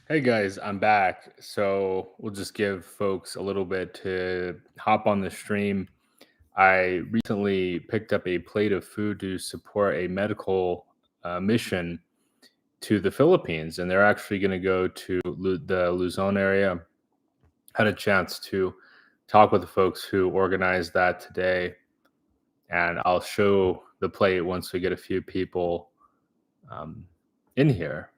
Hey guys, I'm back. So we'll just give folks a little bit to hop on the stream. I recently picked up a plate of food to support a medical mission to the Philippines, and they're actually going to go to the Luzon area. Had a chance to talk with the folks who organized that today, and I'll show the plate once we get a few people um, in here.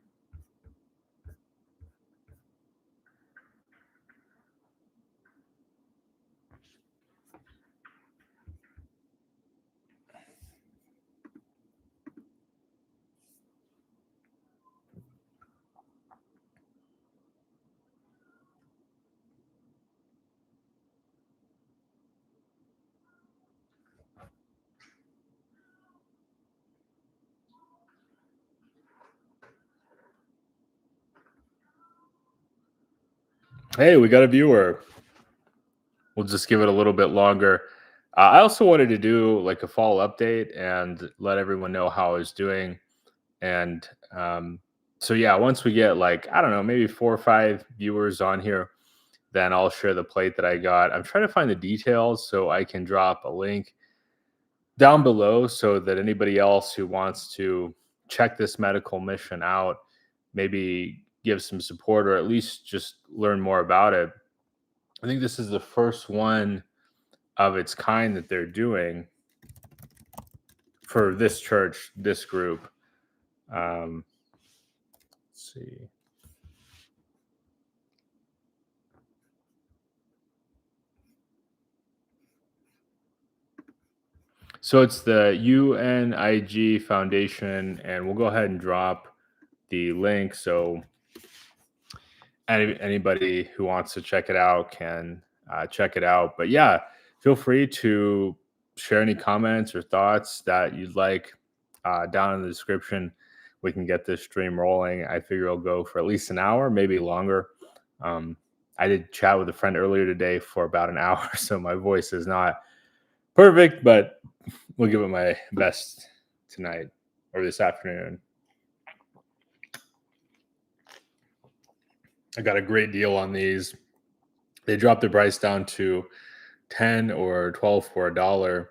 Hey, we got a viewer. We'll just give it a little bit longer. I also wanted to do like a fall update and let everyone know how I was doing. And so, yeah, once we get like, I don't know, maybe 4 or 5 viewers on here, then I'll share the plate that I got. I'm trying to find the details so I can drop a link down below so that anybody else who wants to check this medical mission out, maybe give some support or at least just learn more about it. I think this is the first one of its kind that they're doing for this church, this group. Um, let's see. So it's the UNIG Foundation, and we'll go ahead and drop the link so anybody who wants to check it out can check it out. But yeah, feel free to share any comments or thoughts that you'd like down in the description. We can get this stream rolling. I figure it'll go for at least an hour, maybe longer. Um, I did chat with a friend earlier today for about an hour, so my voice is not perfect, but we'll give it my best tonight or this afternoon. I got a great deal on these. They dropped the price down to 10 or 12 for $1,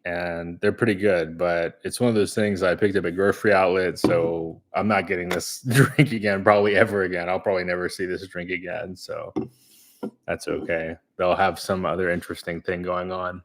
and they're pretty good, but it's one of those things I picked up at grocery outlet, so I'm not getting this drink again probably ever again. I'll probably never see this drink again, so that's okay. They'll have some other interesting thing going on.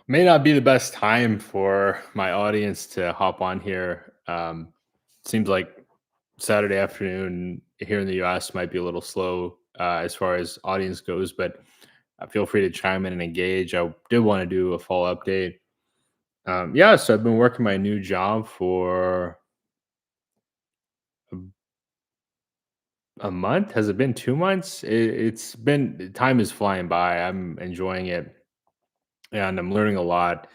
May not be the best time for my audience to hop on here. Seems like Saturday afternoon here in the US might be a little slow as far as audience goes, but feel free to chime in and engage. I did want to do a full update. Yeah, so I've been working my new job for a, a month. Has it been 2 months? It's been, time is flying by. I'm enjoying it and I'm learning a lot.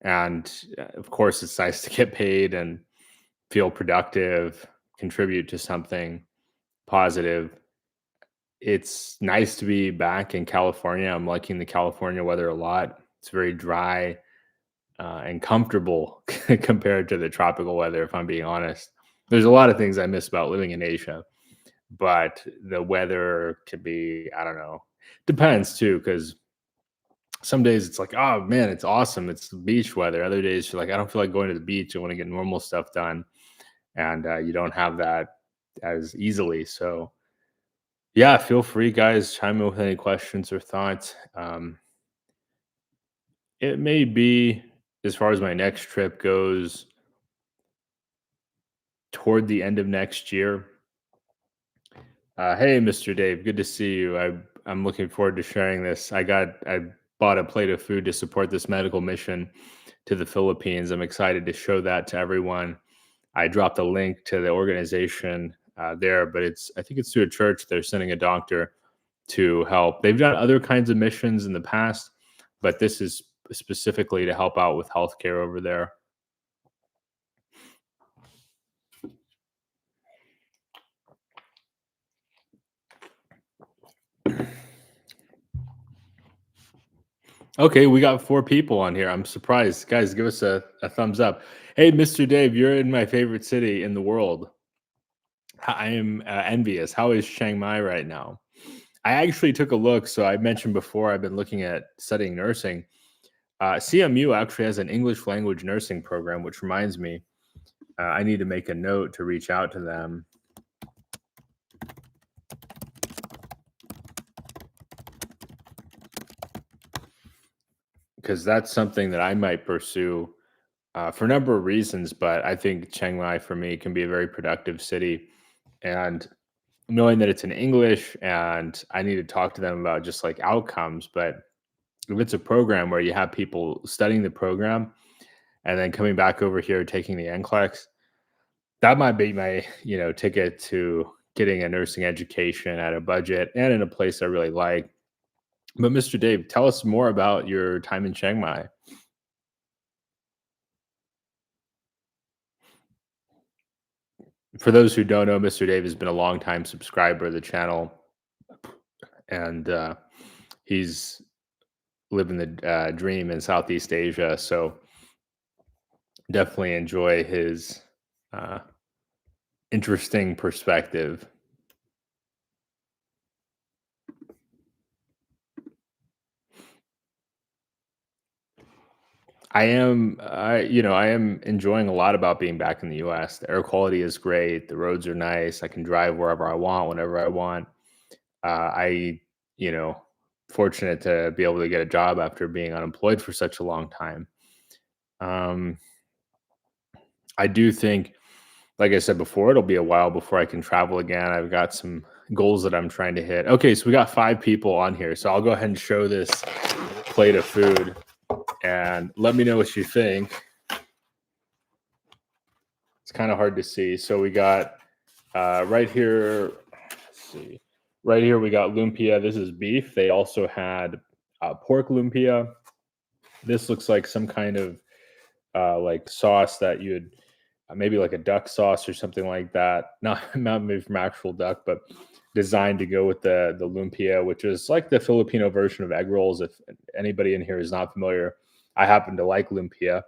And of course, it's nice to get paid and feel productive, contribute to something positive. It's nice to be back in California. I'm liking the California weather a lot. It's very dry and comfortable compared to the tropical weather, if I'm being honest. There's a lot of things I miss about living in Asia, but the weather can be, I don't know, depends too, because some days it's like, oh man, it's awesome. It's beach weather. Other days you're like, I don't feel like going to the beach. I want to get normal stuff done. And you don't have that as easily. So, yeah, feel free, guys, chime in with any questions or thoughts. It may be, as far as my next trip goes, toward the end of next year. Hey, Mr. Dave, good to see you. I'm looking forward to sharing this. I bought a plate of food to support this medical mission to the Philippines. I'm excited to show that to everyone. I dropped a link to the organization there, but I think it's to a church. They're sending a doctor to help. They've done other kinds of missions in the past, but this is specifically to help out with healthcare over there. Okay, we got 4 people on here. I'm surprised. Guys, give us a thumbs up. Hey, Mr. Dave, you're in my favorite city in the world. I am envious. How is Chiang Mai right now? I actually took a look. So I mentioned before, I've been looking at studying nursing. CMU actually has an English language nursing program, which reminds me, I need to make a note to reach out to them because that's something that I might pursue for a number of reasons. But I think Chiang Mai for me can be a very productive city. And knowing that it's in English and I need to talk to them about just like outcomes. But if it's a program where you have people studying the program and then coming back over here taking the NCLEX, that might be my ticket to getting a nursing education at a budget and in a place I really like. But Mr. Dave, tell us more about your time in Chiang Mai. For those who don't know, Mr. Dave has been a longtime subscriber of the channel, and he's living the dream in Southeast Asia. So definitely enjoy his uh, interesting perspective. I am enjoying a lot about being back in the US. The air quality is great. The roads are nice. I can drive wherever I want, whenever I want. I, you know, Fortunate to be able to get a job after being unemployed for such a long time. Um, I do think, like I said before, it'll be a while before I can travel again. I've got some goals that I'm trying to hit. Okay, so we got 5 people on here. So I'll go ahead and show this plate of food and let me know what you think. It's kind of hard to see. So we got right here, let's see, right here we got lumpia. This is beef. They also had pork lumpia. This looks like some kind of like sauce that you'd maybe like a duck sauce or something like that. Not made from actual duck, but designed to go with the lumpia, which is like the Filipino version of egg rolls. If anybody in here is not familiar, I happen to like lumpia.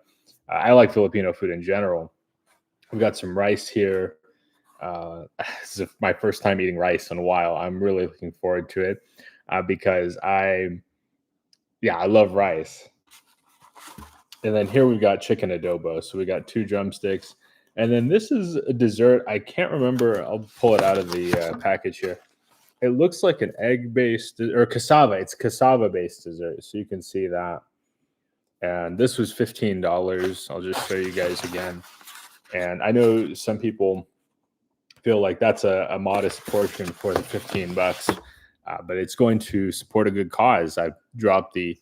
I like Filipino food in general. We've got some rice here. This is my first time eating rice in a while. I'm really looking forward to it because I love rice. And then here we've got chicken adobo. So we got 2 drumsticks. And then this is a dessert. I can't remember. I'll pull it out of the package here. It looks like an egg based or cassava. It's cassava based dessert. So you can see that. And this was $15. I'll just show you guys again. And I know some people feel like that's a modest portion for the 15 bucks, but it's going to support a good cause. I've dropped the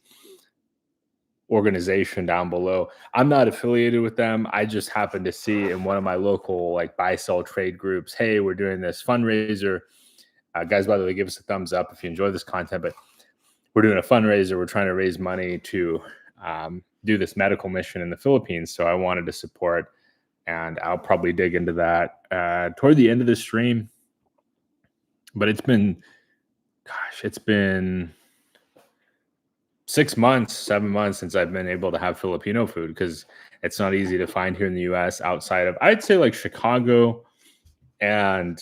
organization down below. I'm not affiliated with them. I just happened to see in one of my local like buy sell trade groups, hey, we're doing this fundraiser. Guys, by the way, give us a thumbs up if you enjoy this content. But we're doing a fundraiser. We're trying to raise money to do this medical mission in the Philippines. So I wanted to support, and I'll probably dig into that toward the end of the stream. But it's been 6 months, 7 months since I've been able to have Filipino food because it's not easy to find here in the US outside of, I'd say, like Chicago and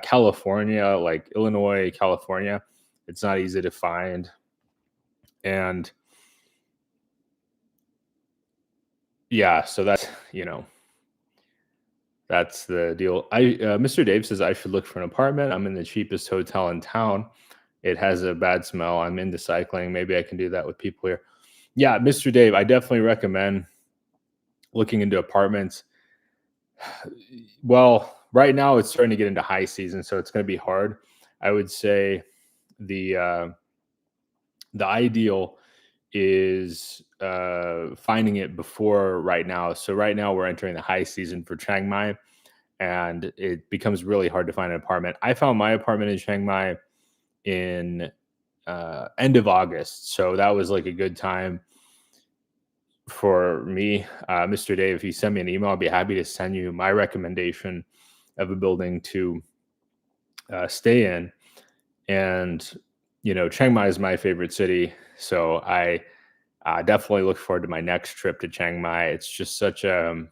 California, like Illinois, California. It's not easy to find. And yeah, so that's the deal. Mr. Dave says I should look for an apartment. I'm in the cheapest hotel in town. It has a bad smell. I'm into cycling. Maybe I can do that with people here. Yeah, Mr. Dave, I definitely recommend looking into apartments. Well, right now it's starting to get into high season, so it's going to be hard. I would say the the ideal is finding it before right now. So right now we're entering the high season for Chiang Mai, and it becomes really hard to find an apartment. I found my apartment in Chiang Mai in end of August. So that was like a good time for me. Mr. Dave, if you send me an email, I'd be happy to send you my recommendation of a building to stay in. And, Chiang Mai is my favorite city. So I definitely look forward to my next trip to Chiang Mai. It's just such a,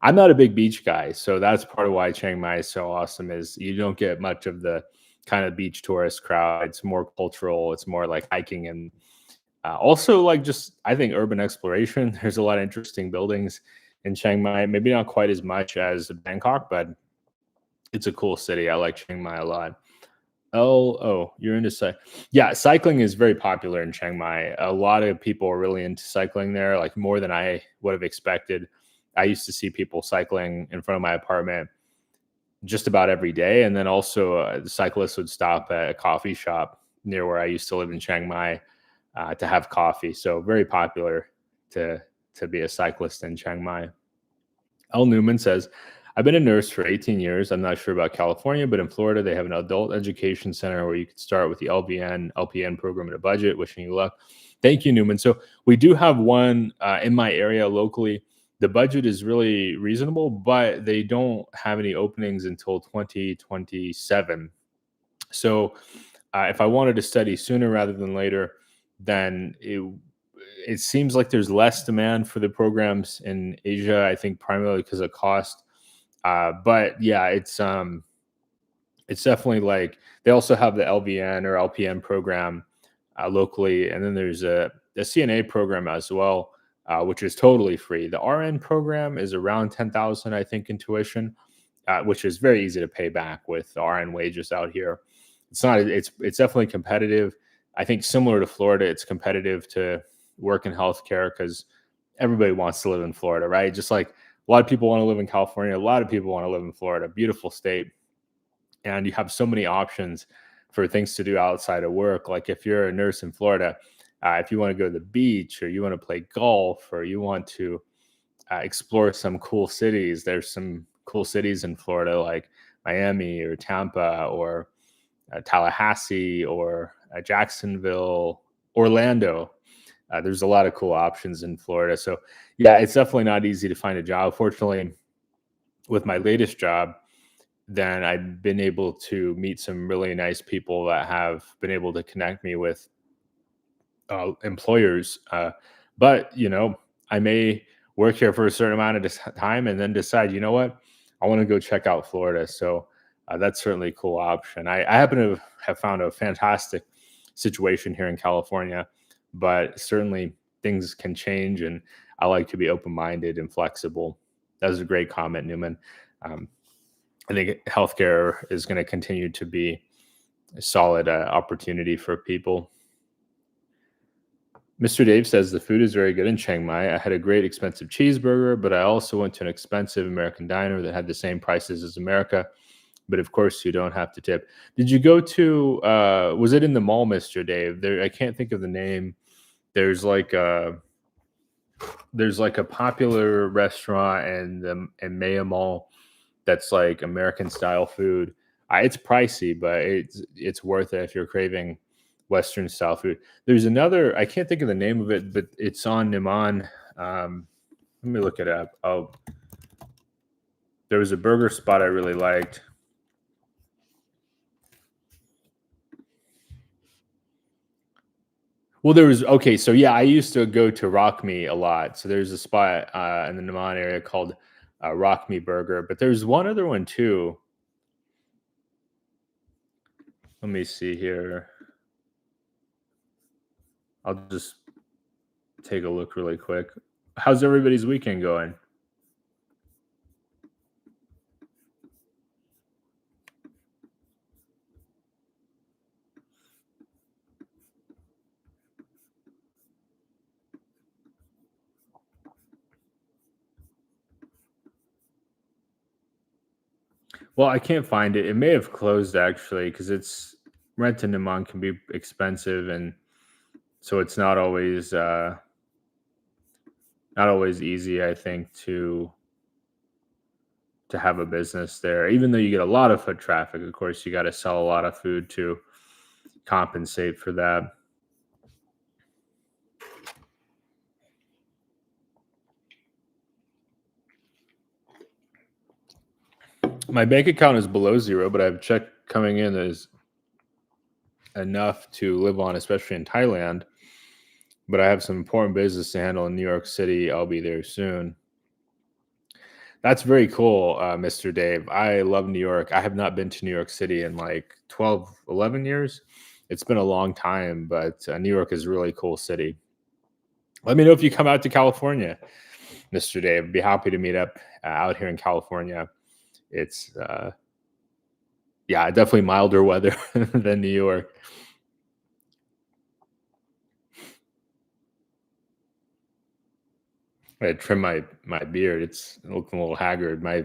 I'm not a big beach guy, so that's part of why Chiang Mai is so awesome. Is you don't get much of the kind of beach tourist crowd. It's more cultural. It's more like hiking and also like just I think urban exploration. There's a lot of interesting buildings in Chiang Mai. Maybe not quite as much as Bangkok, but it's a cool city. I like Chiang Mai a lot. Oh, you're into yeah, cycling is very popular in Chiang Mai. A lot of people are really into cycling there, like more than I would have expected. I used to see people cycling in front of my apartment just about every day, and then also the cyclists would stop at a coffee shop near where I used to live in Chiang Mai to have coffee. So very popular to to be a cyclist in Chiang Mai. L. Newman says, I've been a nurse for 18 years. I'm not sure about California, but in Florida, they have an adult education center where you could start with the LVN, LPN program at a budget. Wishing you luck. Thank you, Newman. So we do have one in my area locally. The budget is really reasonable, but they don't have any openings until 2027. So if I wanted to study sooner rather than later, then it seems like there's less demand for the programs in Asia. I think primarily because of cost. But yeah, it's definitely like they also have the LVN or LPN program locally, and then there's a CNA program as well, which is totally free. The RN program is around 10,000, I think, in tuition, which is very easy to pay back with the RN wages out here. It's not. It's definitely competitive. I think similar to Florida, it's competitive to work in healthcare because everybody wants to live in Florida, right? Just like a lot of people want to live in California, a lot of people want to live in Florida. Beautiful state, and you have so many options for things to do outside of work. Like if you're a nurse in Florida, if you want to go to the beach or you want to play golf or you want to explore some cool cities, there's some cool cities in Florida like Miami or Tampa or Tallahassee or Jacksonville, Orlando. There's a lot of cool options in Florida. So, yeah, it's definitely not easy to find a job. Fortunately, with my latest job, then I've been able to meet some really nice people that have been able to connect me with employers. But I may work here for a certain amount of time and then decide, you know what, I want to go check out Florida. So that's certainly a cool option. I happen to have found a fantastic situation here in California, but certainly things can change, and I like to be open minded and flexible. That was a great comment, Newman. Um, I think healthcare is going to continue to be a solid opportunity for people. Mr. Dave says the food is very good in Chiang Mai. I had a great expensive cheeseburger, but I also went to an expensive American diner that had the same prices as America. But of course, you don't have to tip. Did you go to? Was it in the mall, Mr. Dave? There, I can't think of the name. There's like a popular restaurant in Maya Mall that's like American style food. It's pricey, but it's worth it if you're craving Western style food. There's another, I can't think of the name of it, but it's on Niman. Let me look it up. Oh, there was a burger spot I really liked. Well, there was okay. So yeah, I used to go to Rock Me a lot. So there's a spot in the Niman area called Rock Me Burger, but there's one other one too. Let me see here. I'll just take a look really quick. How's everybody's weekend going? Well, I can't find it. It may have closed actually because it's rent in Niman can be expensive, and so it's not always easy. I think to have a business there, even though you get a lot of foot traffic. Of course, you got to sell a lot of food too. compensate for that. My bank account is below zero, but I have a check coming in that is enough to live on, especially in Thailand. But I have some important business to handle in New York City. I'll be there soon. That's very cool, Mr. Dave. I love New York. I have not been to New York City in like 12, 11 years. It's been a long time, but New York is a really cool city. Let me know if you come out to California, Mr. Dave. I'd be happy to meet up out here in California. It's, yeah, definitely milder weather than New York. I trim my beard. It's looking a little haggard. My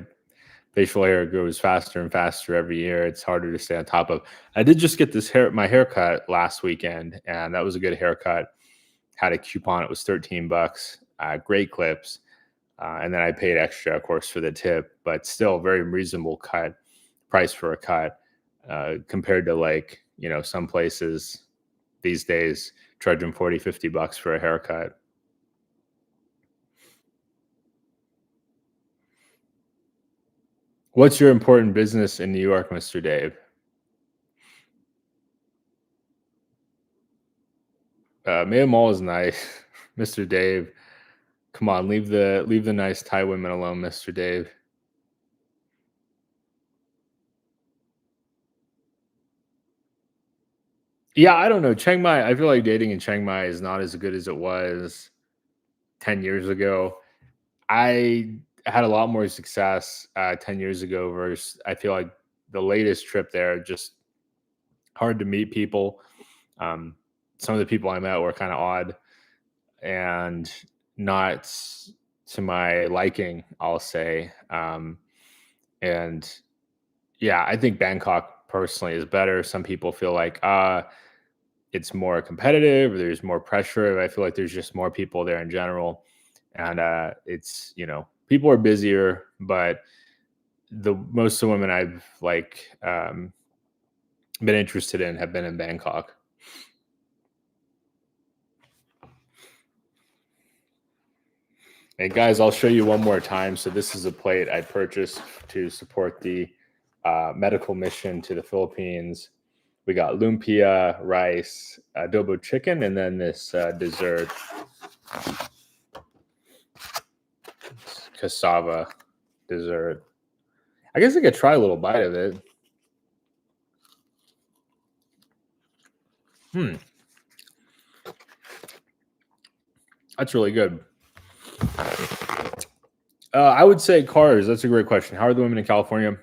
facial hair grows faster and faster every year. It's harder to stay on top of. I did just get my haircut last weekend, and that was a good haircut. Had a coupon. It was 13 bucks. Great clips. And then I paid extra, of course, for the tip, but still very reasonable price for a cut compared to like, some places these days charging 40, 50 bucks for a haircut. What's your important business in New York, Mr. Dave? Maya Mall is nice, Mr. Dave. Come on, leave the nice Thai women alone, Mr. Dave. Yeah, I don't know. Chiang Mai, I feel like dating in Chiang Mai is not as good as it was 10 years ago. I had a lot more success 10 years ago versus I feel like the latest trip there, just hard to meet people. Um, some of the people I met were kind of odd and not to my liking, I'll say. And yeah, I think Bangkok personally is better. Some people feel like it's more competitive, or there's more pressure. I feel like there's just more people there in general, and it's people are busier, but the most of the women I've been interested in have been in Bangkok. And guys, I'll show you one more time. So this is a plate I purchased to support the medical mission to the Philippines. We got lumpia, rice, adobo chicken, and then this dessert, cassava dessert. I guess I could try a little bite of it. Hmm, that's really good. I would say cars. That's a great question. How are the women in California?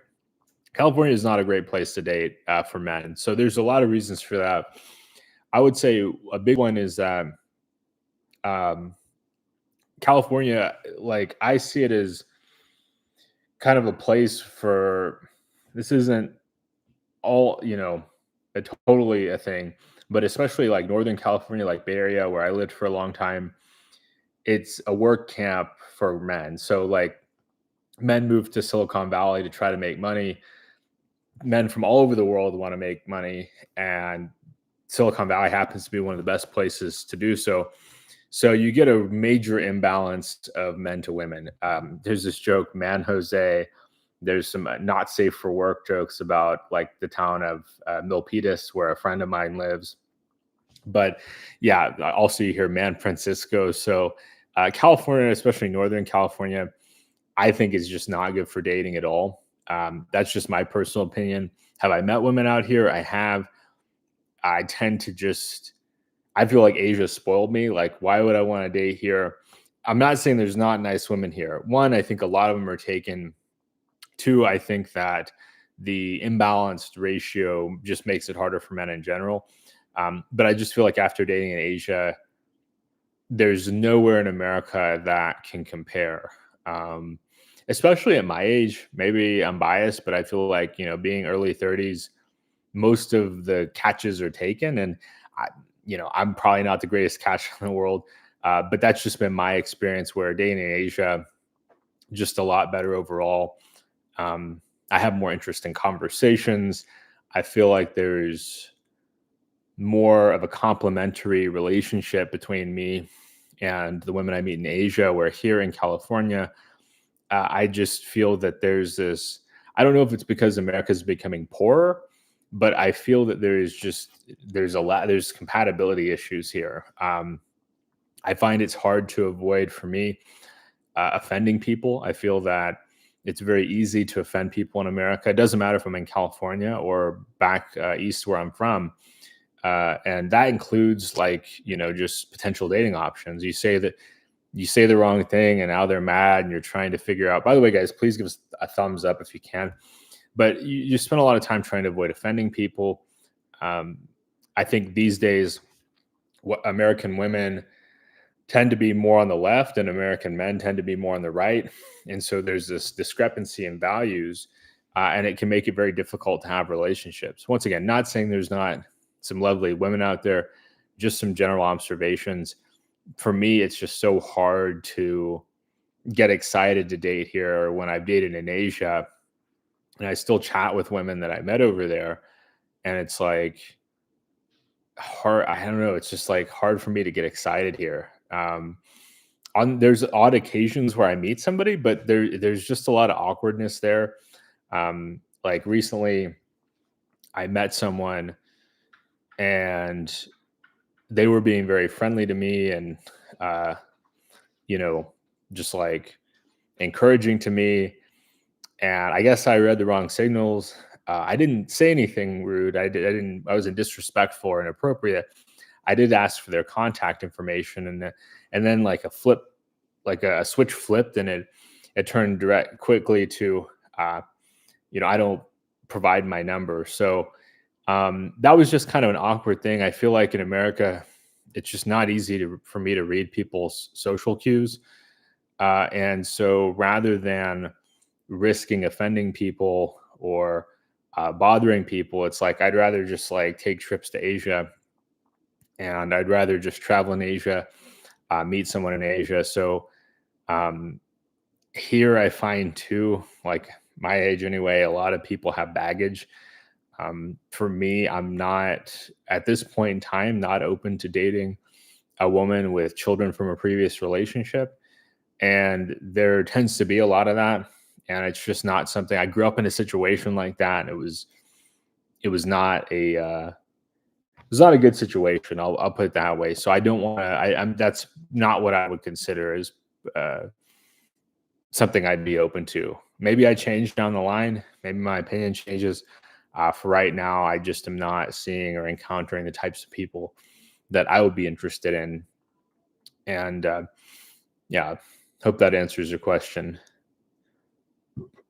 California is not a great place to date for men. So there's a lot of reasons for that. I would say a big one is that um, California, like I see it as kind of a place for this isn't all, a totally a thing, but especially like Northern California, like Bay Area, where I lived for a long time, it's a work camp for men. So like men move to Silicon Valley to try to make money. Men from all over the world want to make money, and Silicon Valley happens to be one of the best places to do so. So you get a major imbalance of men to women. There's this joke, man Jose. There's some not safe for work jokes about like the town of Milpitas, where a friend of mine lives. But yeah, also you hear man Francisco. So California, especially Northern California, I think is just not good for dating at all. That's just my personal opinion. Have I met women out here? I have. I tend to just I feel like Asia spoiled me. Like, why would I want to date here? I'm not saying there's not nice women here. One, I think a lot of them are taken. Two, I think that the imbalanced ratio just makes it harder for men in general. But I just feel like after dating in Asia, there's nowhere in America that can compare. Um, Especially at my age, maybe I'm biased, but I feel like, being early 30s, most of the catches are taken. And I'm probably not the greatest catch in the world, but that's just been my experience where dating in Asia, just a lot better overall. I have more interesting conversations. I feel like there's more of a complementary relationship between me and the women I meet in Asia, where here in California, I just feel that there's this. I don't know if it's because America is becoming poorer, but I feel that there's compatibility issues here. I find it's hard to avoid for me offending people. I feel that it's very easy to offend people in America. It doesn't matter if I'm in California or back east where I'm from. And that includes, like, just potential dating options. You say the wrong thing and now they're mad and you're trying to figure out. By the way, guys, please give us a thumbs up if you can. But you spend a lot of time trying to avoid offending people. Um, I think these days, what American women tend to be more on the left and American men tend to be more on the right. And so there's this discrepancy in values, and it can make it very difficult to have relationships. Once again, not saying there's not some lovely women out there, just some general observations. For me, it's just so hard to get excited to date here when I've dated in Asia and I still chat with women that I met over there. And it's like hard. I don't know. It's just like hard for me to get excited here. There's odd occasions where I meet somebody, but there's just a lot of awkwardness there. Like recently, I met someone and they were being very friendly to me and uh, you know, just like encouraging to me. And I guess I read the wrong signals. I didn't say anything rude. I didn't. I wasn't disrespectful or inappropriate. I did ask for their contact information, and then like a switch flipped, and it turned direct quickly to, uh, I don't provide my number. So that was just kind of an awkward thing. I feel like in America, it's just not easy for me to read people's social cues, and so rather than risking offending people or bothering people, it's like I'd rather just like take trips to Asia, and I'd rather just travel in Asia, meet someone in Asia. So um, here I find too, like my age anyway, a lot of people have baggage. For me, I'm not at this point in time not open to dating a woman with children from a previous relationship, and there tends to be a lot of that, and it's just not something. I grew up in a situation like that, and it was not a good situation. I'll put it that way. So I don't want to. I'm that's not what I would consider as uh, something I'd be open to. Maybe I change down the line. Maybe my opinion changes. For right now, I just am not seeing or encountering the types of people that I would be interested in. And yeah, hope that answers your question.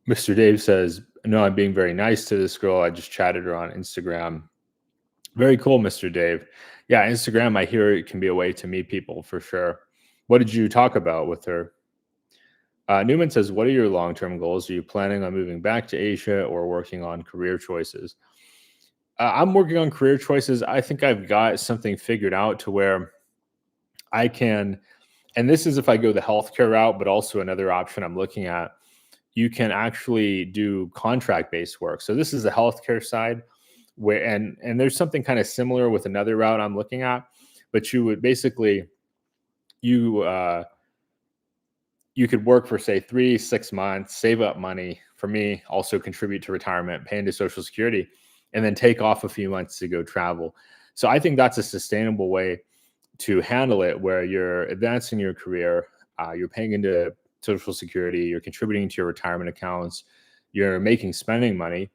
Mr. Dave says, "No, I'm being very nice to this girl. I just chatted her on Instagram." Very cool, Mr. Dave. Yeah, Instagram, I hear it can be a way to meet people for sure. What did you talk about with her? Newman says, "What are your long term goals? Are you planning on moving back to Asia or working on career choices?" I'm working on career choices. I think I've got something figured out to where I can, and this is if I go the healthcare route, but also another option I'm looking at. You can actually do contract based work. So this is the healthcare side where, and there's something kind of similar with another route I'm looking at, but you would basically, you, you could work for say 3 6 months, save up money for me, also contribute to retirement, pay into social security, and then take off a few months to go travel. So I think that's a sustainable way to handle it where you're advancing your career, you're paying into social security, you're contributing to your retirement accounts, you're making spending money,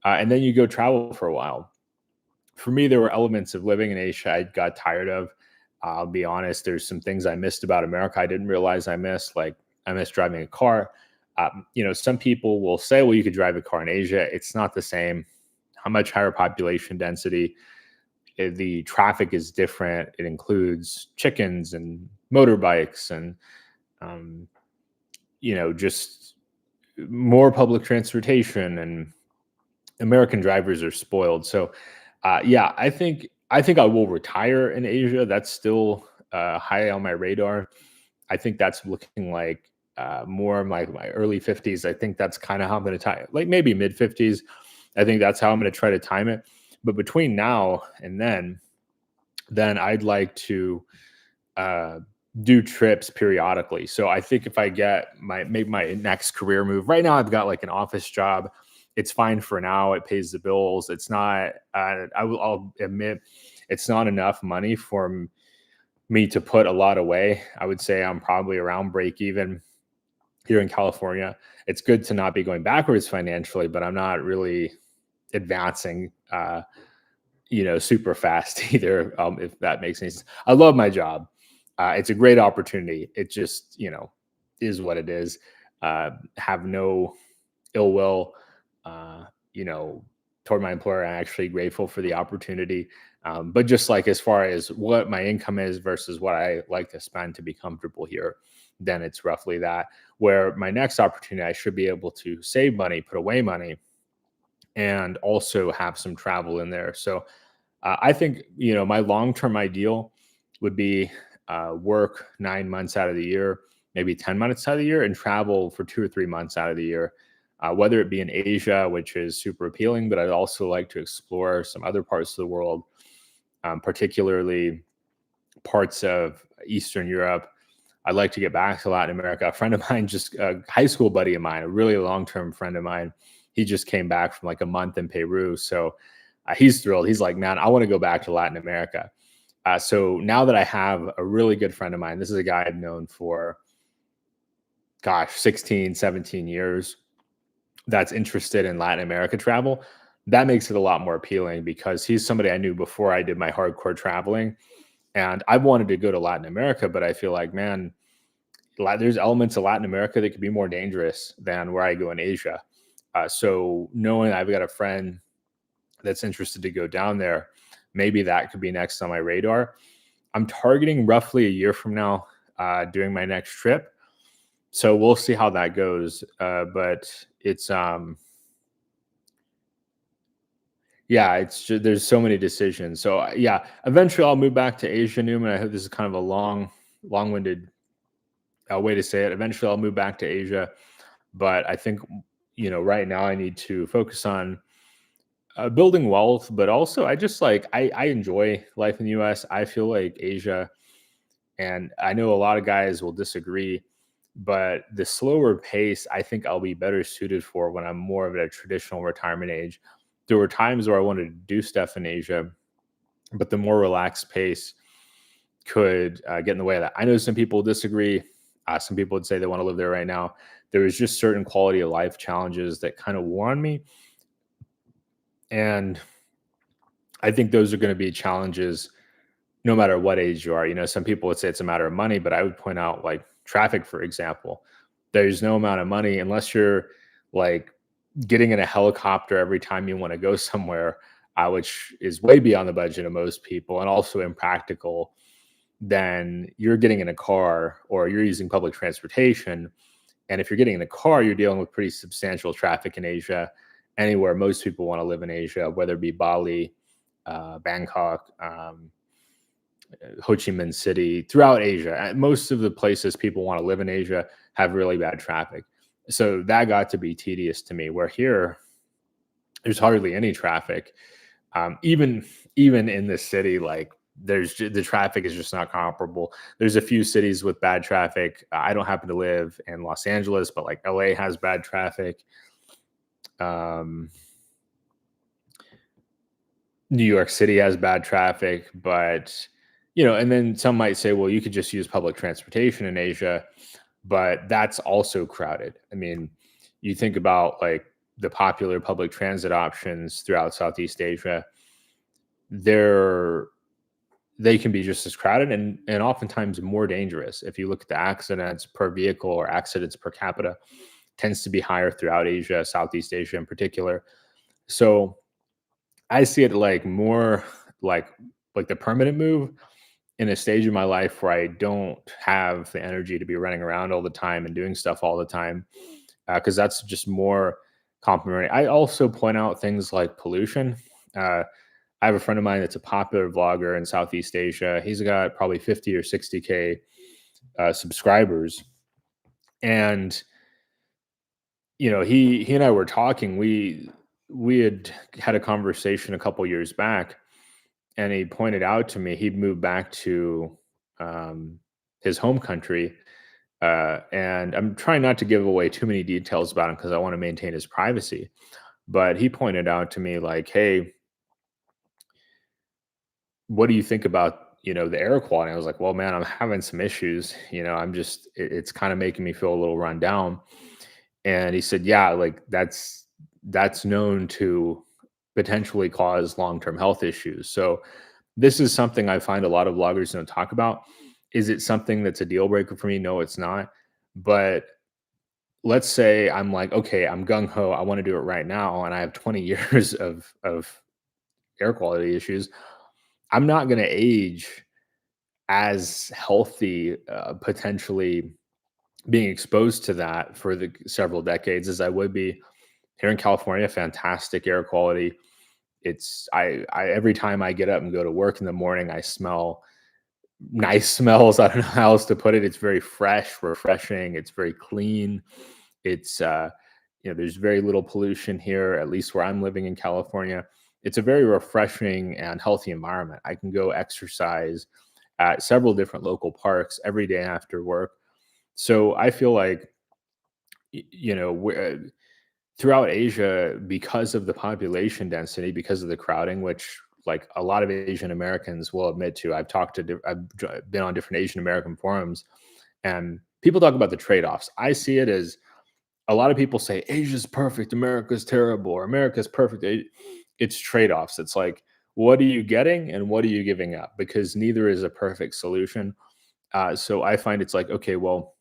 and then you go travel for a while. For me, there were elements of living in Asia I got tired of. I'll be honest, there's some things I missed about America I didn't realize I missed. Like I miss driving a car. Some people will say, well, you could drive a car in Asia. It's not the same. How much higher population density? The traffic is different. It includes chickens and motorbikes and, um, just more public transportation, and American drivers are spoiled. So, yeah, I think I will retire in Asia. That's still high on my radar. I think that's looking like more like my early 50s. I think that's kind of how I'm going to time, like maybe mid 50s. I think that's how I'm going to try to time it. But between now and then, then I'd like to uh, do trips periodically. So I think if I make my next career move, right now I've got like an office job. It's fine for now. It pays the bills. It's not. I'll admit, it's not enough money for me to put a lot away. I would say I'm probably around break even here in California. It's good to not be going backwards financially, but I'm not really advancing. Super fast either. If that makes any sense. I love my job. It's a great opportunity. It just, is what it is. Have no ill will, uh, you know, toward my employer. I'm actually grateful for the opportunity. But just like as far as what my income is versus what I like to spend to be comfortable here, then it's roughly that. Where my next opportunity, I should be able to save money, put away money, and also have some travel in there. So I think my long term ideal would be work 9 months out of the year, maybe 10 months out of the year, and travel for 2 or 3 months out of the year. Whether it be in Asia, which is super appealing, but I'd also like to explore some other parts of the world, particularly parts of Eastern Europe. I'd like to get back to Latin America. A friend of mine, just a high school buddy of mine, a really long term friend of mine, he just came back from like a month in Peru. So he's thrilled. He's like, man, I want to go back to Latin America. So now that I have a really good friend of mine, this is a guy I've known for, gosh, 16, 17 years, that's interested in Latin America travel. That makes it a lot more appealing because he's somebody I knew before I did my hardcore traveling. And I wanted to go to Latin America, but I feel like, man, there's elements of Latin America that could be more dangerous than where I go in Asia. So knowing I've got a friend that's interested to go down there, maybe that could be next on my radar. I'm targeting roughly a year from now doing my next trip. So we'll see how that goes. But it's yeah, it's just, there's so many decisions. So yeah, eventually I'll move back to Asia, Newman. I hope this is kind of a long-winded way to say it. Eventually I'll move back to Asia, but I think right now I need to focus on building wealth, but also I just like I enjoy life in the U.S. I feel like Asia, and I know a lot of guys will disagree, but the slower pace I think I'll be better suited for when I'm more of at a traditional retirement age. There were times where I wanted to do stuff in Asia, but the more relaxed pace could get in the way of that. I know some people disagree. Some people would say they want to live there right now. There was just certain quality of life challenges that kind of wore on me, and I think those are going to be challenges no matter what age you are. Some people would say it's a matter of money, but I would point out like traffic, for example. There's no amount of money unless you're like getting in a helicopter every time you want to go somewhere, which is way beyond the budget of most people and also impractical. Then you're getting in a car or you're using public transportation. And if you're getting in a car, you're dealing with pretty substantial traffic in Asia, anywhere most people want to live in Asia, whether it be Bali, Bangkok, Ho Chi Minh City, throughout Asia. Most of the places people want to live in Asia have really bad traffic. So that got to be tedious to me. Where here, there's hardly any traffic. Even in this city, like the traffic is just not comparable. There's a few cities with bad traffic. I don't happen to live in Los Angeles, but like LA has bad traffic. Um, New York City has bad traffic, but and then some might say, well, you could just use public transportation in Asia, but that's also crowded. I mean, you think about like the popular public transit options throughout Southeast Asia, they're they can be just as crowded and oftentimes more dangerous. If you look at the accidents per vehicle or accidents per capita, tends to be higher throughout Asia, Southeast Asia in particular. So I see it like more like the permanent move in a stage of my life where I don't have the energy to be running around all the time and doing stuff all the time, because that's just more complimentary. I also point out things like pollution. Uh, I have a friend of mine that's a popular vlogger in Southeast Asia. He's got probably 50 or 60K subscribers, and he and I were talking. We had a conversation a couple years back, and he pointed out to me he'd moved back to um, his home country. And I'm trying not to give away too many details about him because I want to maintain his privacy. But he pointed out to me, like, hey, what do you think about, the air quality? I was like, well, man, I'm having some issues. I'm just, it's kind of making me feel a little run down. And he said, yeah, like that's known to potentially cause long-term health issues. So this is something I find a lot of bloggers don't talk about. Is it something that's a deal breaker for me? No, it's not. But let's say I'm like, okay, I'm gung ho, I want to do it right now, and I have 20 years of air quality issues. I'm not going to age as healthy, potentially being exposed to that for the several decades as I would be here in California. Fantastic air quality. I every time I get up and go to work in the morning, I smell nice smells. I don't know how else to put it. It's very fresh, refreshing. It's very clean. It's there's very little pollution here, at least where I'm living in California. It's a very refreshing and healthy environment. I can go exercise at several different local parks every day after work. So I feel like throughout Asia, because of the population density, because of the crowding, which like a lot of Asian Americans will admit to. I've been on different Asian American forums, and people talk about the trade-offs. I see it as a lot of people say Asia's perfect, America's terrible, or America's perfect. It's trade-offs. It's like, what are you getting and what are you giving up? Because neither is a perfect solution. So I find it's like, okay, well,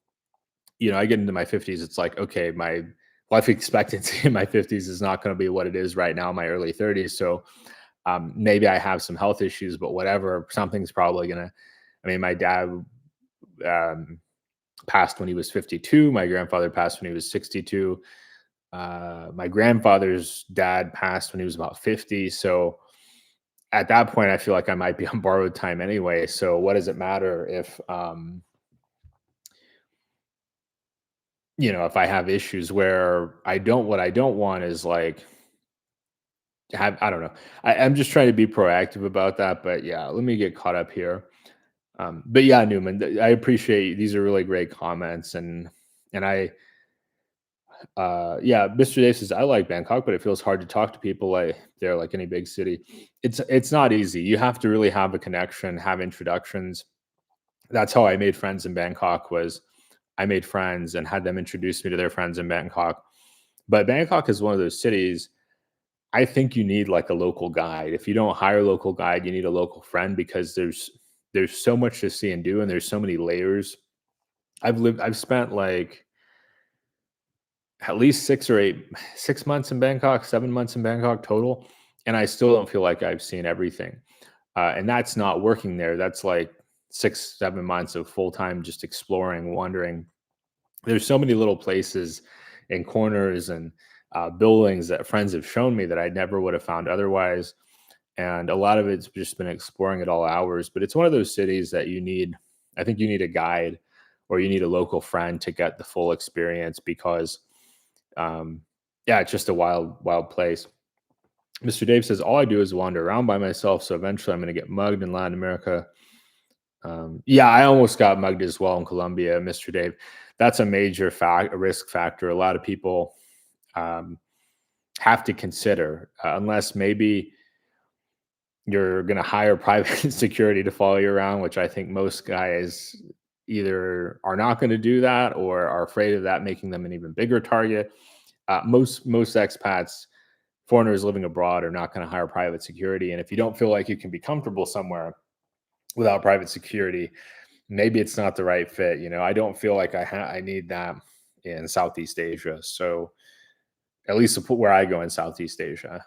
I get into my 50s. It's like, okay, my life expectancy in my 50s is not going to be what it is right now in my early 30s. So maybe I have some health issues, but whatever, something's probably gonna. I mean, my dad um, passed when he was 52. My grandfather passed when he was 62. My grandfather's dad passed when he was about 50. So at that point, I feel like I might be on borrowed time anyway. So what does it matter if if I have issues where what I don't want is like have I don't know. I'm just trying to be proactive about that. But yeah, let me get caught up here. But yeah, Newman, I appreciate these are really great comments, and yeah, Mr. Dave says I like Bangkok, but it feels hard to talk to people like there, like any big city. It's not easy. You have to really have a connection, have introductions. That's how I made friends in Bangkok. Was I made friends and had them introduce me to their friends in Bangkok. But Bangkok is one of those cities. I think you need like a local guide. If you don't hire a local guide, you need a local friend because there's so much to see and do, and there's so many layers. I've spent like at least 6 months in Bangkok, 7 months in Bangkok total, and I still don't feel like I've seen everything. And that's not working there. That's like 6, 7 months of full time just exploring, wandering. There's so many little places and corners and buildings that friends have shown me that I never would have found otherwise. And a lot of it's just been exploring at all hours. But it's one of those cities that I think you need a guide or you need a local friend to get the full experience because um, yeah, it's just a wild, wild place. Mr. Dave says, all I do is wander around by myself. So eventually I'm going to get mugged in Latin America. Yeah, I almost got mugged as well in Colombia, Mr. Dave. That's a major a risk factor. A lot of people um, have to consider, unless maybe you're going to hire private security to follow you around, which I think most guys either are not going to do that or are afraid of that making them an even bigger target. Most expats, foreigners living abroad, are not going to hire private security. And if you don't feel like you can be comfortable somewhere without private security, maybe it's not the right fit. I don't feel like I need that in Southeast Asia. So at least where I go in Southeast Asia.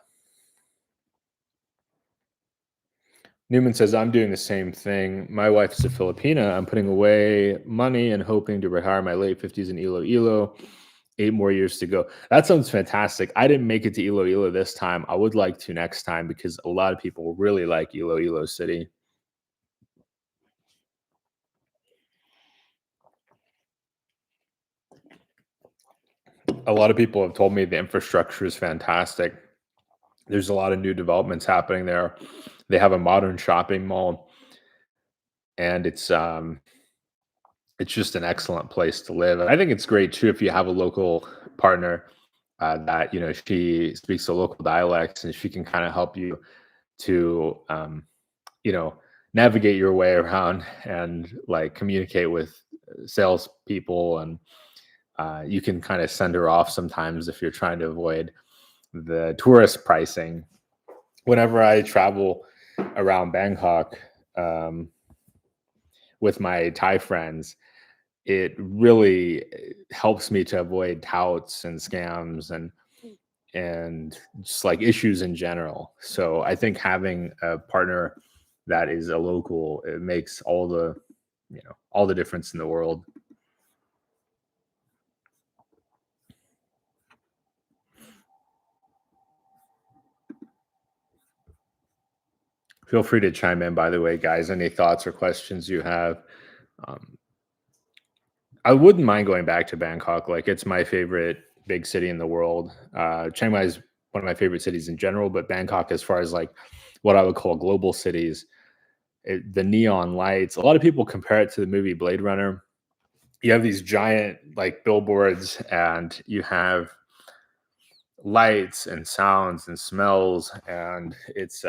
Newman says, I'm doing the same thing. My wife is a Filipina. I'm putting away money and hoping to retire my late 50s in Iloilo. 8 more years to go. That sounds fantastic. I didn't make it to Iloilo this time. I would like to next time because a lot of people really like Iloilo City. A lot of people have told me the infrastructure is fantastic. There's a lot of new developments happening there. They have a modern shopping mall, and it's just an excellent place to live. And I think it's great too if you have a local partner that she speaks the local dialects and she can kind of help you to you know navigate your way around and like communicate with sales people, and you can kind of send her off sometimes if you're trying to avoid the tourist pricing. Whenever I travel around Bangkok um, with my Thai friends, it really helps me to avoid touts and scams and just like issues in general. So I think having a partner that is a local, it makes all the difference in the world. Feel free to chime in, by the way, guys. Any thoughts or questions you have? Um, I wouldn't mind going back to Bangkok. Like, it's my favorite big city in the world. Chiang Mai is one of my favorite cities in general, but Bangkok, as far as like what I would call global cities, the neon lights. A lot of people compare it to the movie Blade Runner. You have these giant like billboards, and you have lights and sounds and smells, and it's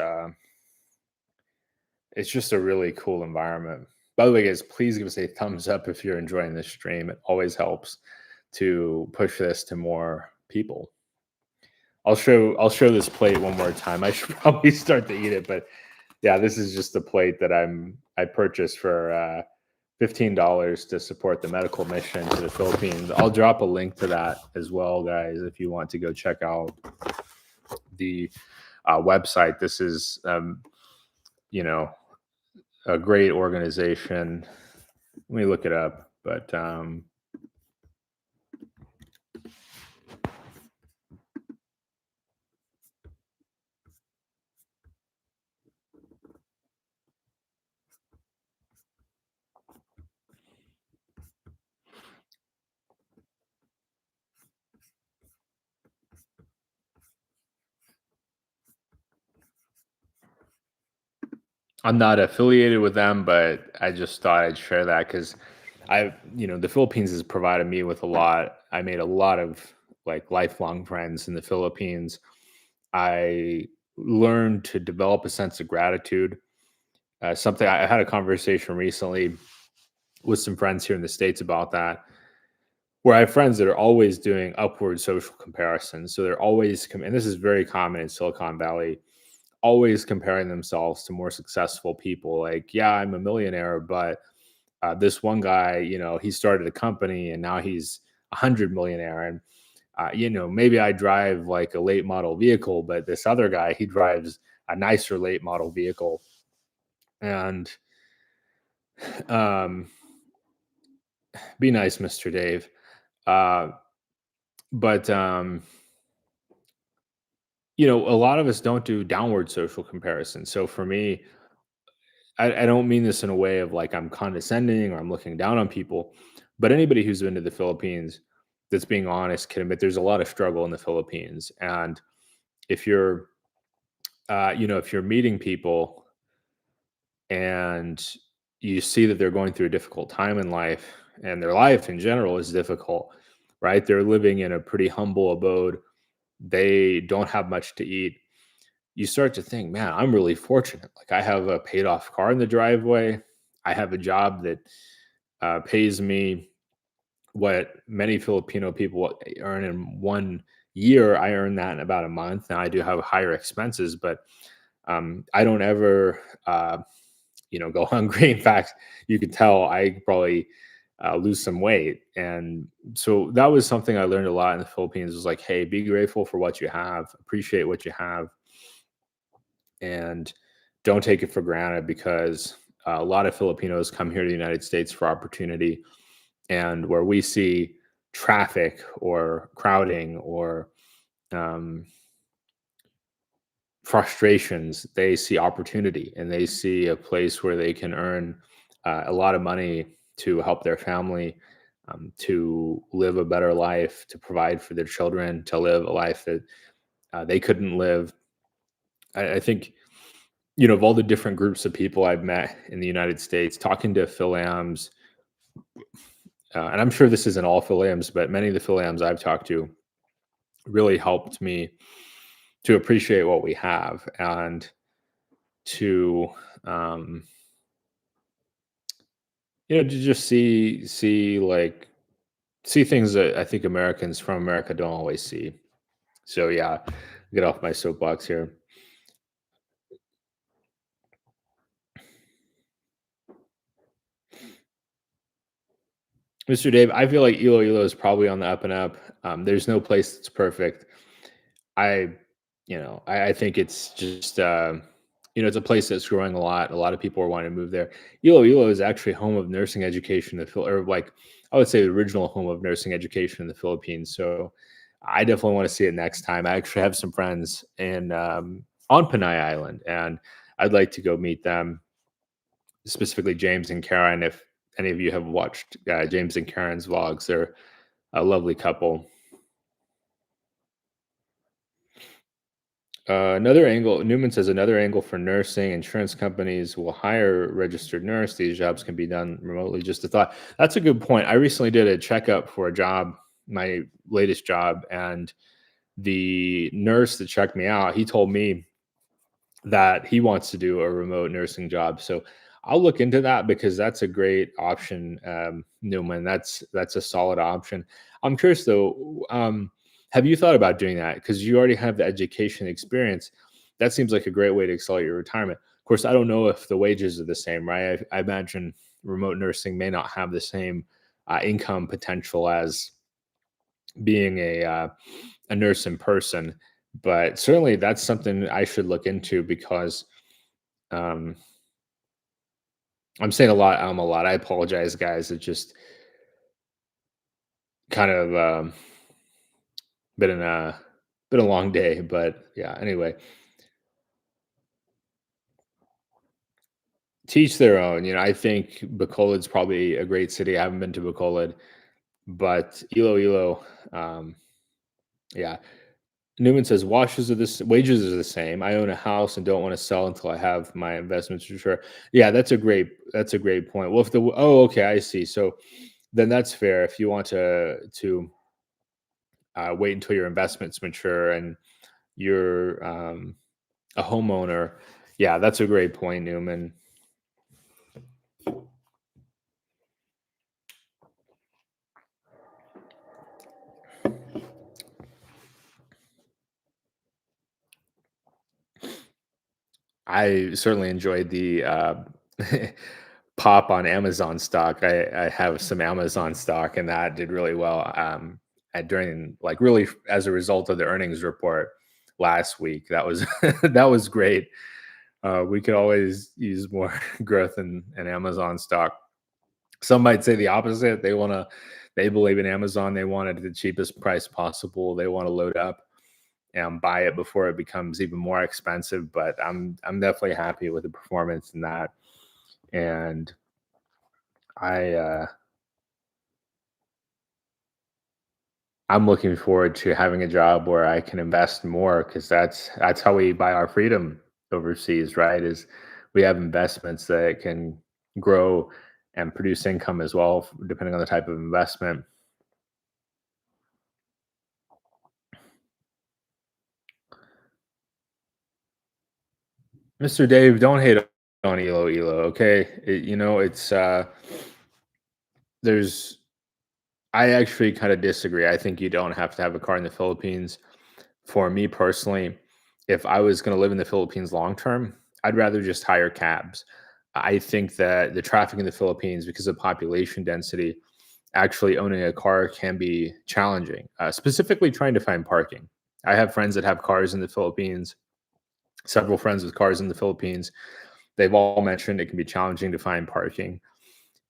just a really cool environment. By the way, guys, please give us a thumbs up if you're enjoying this stream. It always helps to push this to more people. I'll show this plate one more time. I should probably start to eat it, but yeah, this is just a plate that I purchased for $15 to support the medical mission to the Philippines. I'll drop a link to that as well, guys, if you want to go check out the website. This is you know a great organization. Let me look it up, but I'm not affiliated with them, but I just thought I'd share that because the Philippines has provided me with a lot. I made a lot of like lifelong friends in the Philippines. I learned to develop a sense of gratitude. Something I had a conversation recently with some friends here in the States about that, where I have friends that are always doing upward social comparisons. So they're always, and this is very common in Silicon Valley, always comparing themselves to more successful people. Like, yeah, I'm a millionaire, but this one guy, he started a company and now he's 100 millionaire. And, maybe I drive like a late model vehicle, but this other guy, he drives a nicer late model vehicle. And um, be nice, Mr. Dave. Uh, but a lot of us don't do downward social comparison. So for me, I don't mean this in a way of like I'm condescending or I'm looking down on people, but anybody who's been to the Philippines that's being honest can admit there's a lot of struggle in the Philippines. And if you're, if you're meeting people and you see that they're going through a difficult time in life and their life in general is difficult, right? They're living in a pretty humble abode. They don't have much to eat. You start to think, man, I'm really fortunate. Like I have a paid off car in the driveway. I have a job that pays me what many Filipino people earn in 1 year. I earn that in about a month. Now I do have higher expenses, but I don't ever, go hungry. In fact, you could tell I probably lose some weight. And so that was something I learned a lot in the Philippines was like, hey, be grateful for what you have, appreciate what you have, and don't take it for granted because a lot of Filipinos come here to the United States for opportunity. And where we see traffic or crowding or um, frustrations, they see opportunity and they see a place where they can earn a lot of money to help their family, to live a better life, to provide for their children, to live a life that they couldn't live. I think of all the different groups of people I've met in the United States, talking to Phil-Ams, and I'm sure this isn't all Phil-Ams, but many of the Phil-Ams I've talked to really helped me to appreciate what we have and to, um, to just see things that I think Americans from America don't always see. So yeah, get off my soapbox here. Mr. Dave, I feel like Iloilo is probably on the up and up. There's no place that's perfect. I, I think it's just, it's a place that's growing a lot. A lot of people are wanting to move there. Iloilo is actually home of nursing education in the or like I would say the original home of nursing education in the Philippines. So I definitely want to see it next time. I actually have some friends in on Panay Island, and I'd like to go meet them, specifically James and Karen. If any of you have watched James and Karen's vlogs, they're a lovely couple. Another angle, Newman says another angle for nursing, insurance companies will hire a registered nurse. These jobs can be done remotely. Just a thought. That's a good point. I recently did a checkup for a job, my latest job, and the nurse that checked me out, he told me that he wants to do a remote nursing job. So I'll look into that because that's a great option, Newman. That's a solid option. I'm curious though, have you thought about doing that? Because you already have the education experience. That seems like a great way to accelerate your retirement. Of course, I don't know if the wages are the same, right? I imagine remote nursing may not have the same income potential as being a nurse in person, but certainly that's something I should look into because um, I'm saying a lot. A lot. I apologize, guys. It's just kind of been a long day, but yeah. Anyway, teach their own. I think Bacolod's probably a great city. I haven't been to Bacolod, but Iloilo, yeah. Newman says wages are the same. I own a house and don't want to sell until I have my investments for sure. Yeah, that's a great point. Well, if the oh okay, I see. So then that's fair. If you want to wait until your investments mature and you're a homeowner, yeah, that's a great point, Newman. I certainly enjoyed the pop on Amazon stock. I have some Amazon stock, and that did really well during like really as a result of the earnings report last week. That was that was great. We could always use more growth in Amazon stock. Some might say the opposite. They believe in Amazon. They want it at the cheapest price possible. They want to load up and buy it before it becomes even more expensive. But I'm definitely happy with the performance in that, and I I'm looking forward to having a job where I can invest more because that's how we buy our freedom overseas, right? Is we have investments that can grow and produce income as well, depending on the type of investment. Mr. Dave, don't hate on Elo, okay? It's there's I actually kind of disagree. I think you don't have to have a car in the Philippines. For me personally, if I was going to live in the Philippines long term, I'd rather just hire cabs. I think that the traffic in the Philippines, because of population density, actually owning a car can be challenging, specifically trying to find parking. I have friends that have cars in the Philippines, several friends with cars in the Philippines. They've all mentioned it can be challenging to find parking.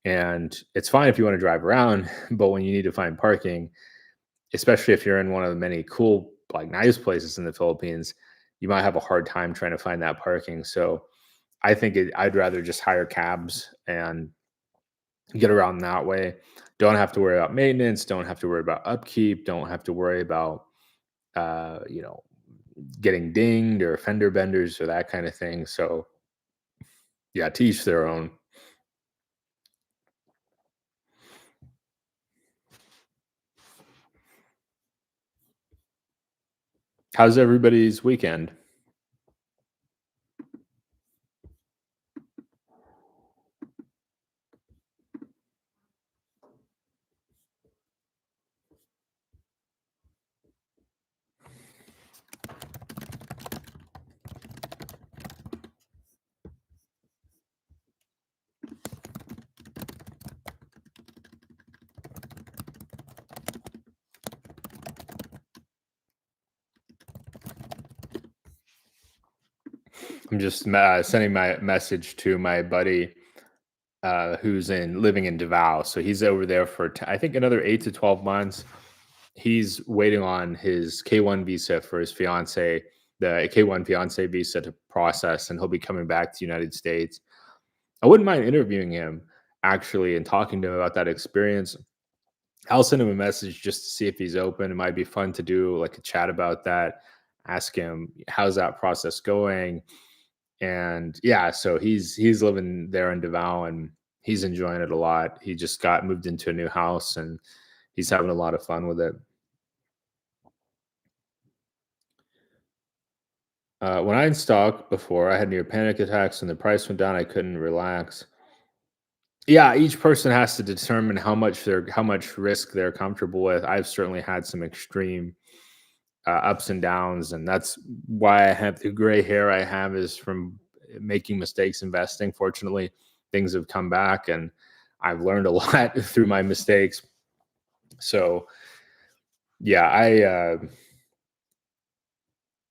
And it's fine if you want to drive around, but when you need to find parking, especially if you're in one of the many cool, like nice places in the Philippines, you might have a hard time trying to find that parking. So I'd rather just hire cabs and get around that way. Don't have to worry about maintenance. Don't have to worry about upkeep. Don't have to worry about, uh, you know, getting dinged or fender benders or that kind of thing. So Yeah, to each their own. How's everybody's weekend? I'm just sending my message to my buddy who's in living in Davao. So he's over there for I think another 8 to 12 months. He's waiting on his K1 visa for his fiance, the K1 fiance visa to process, and he'll be coming back to the United States. I wouldn't mind interviewing him actually and talking to him about that experience. I'll send him a message just to see if he's open. It might be fun to do like a chat about that. Ask him how's that process going, and yeah, so he's living there in Davao and he's enjoying it a lot. He just got moved into a new house and he's having a lot of fun with it. When I in stock before, I had near panic attacks. When the price went down, I couldn't relax. Yeah, each person has to determine how much risk they're comfortable with. I've certainly had some extreme ups and downs, and that's why I have the gray hair I have is from making mistakes investing. Fortunately, things have come back, and I've learned a lot through my mistakes. So yeah,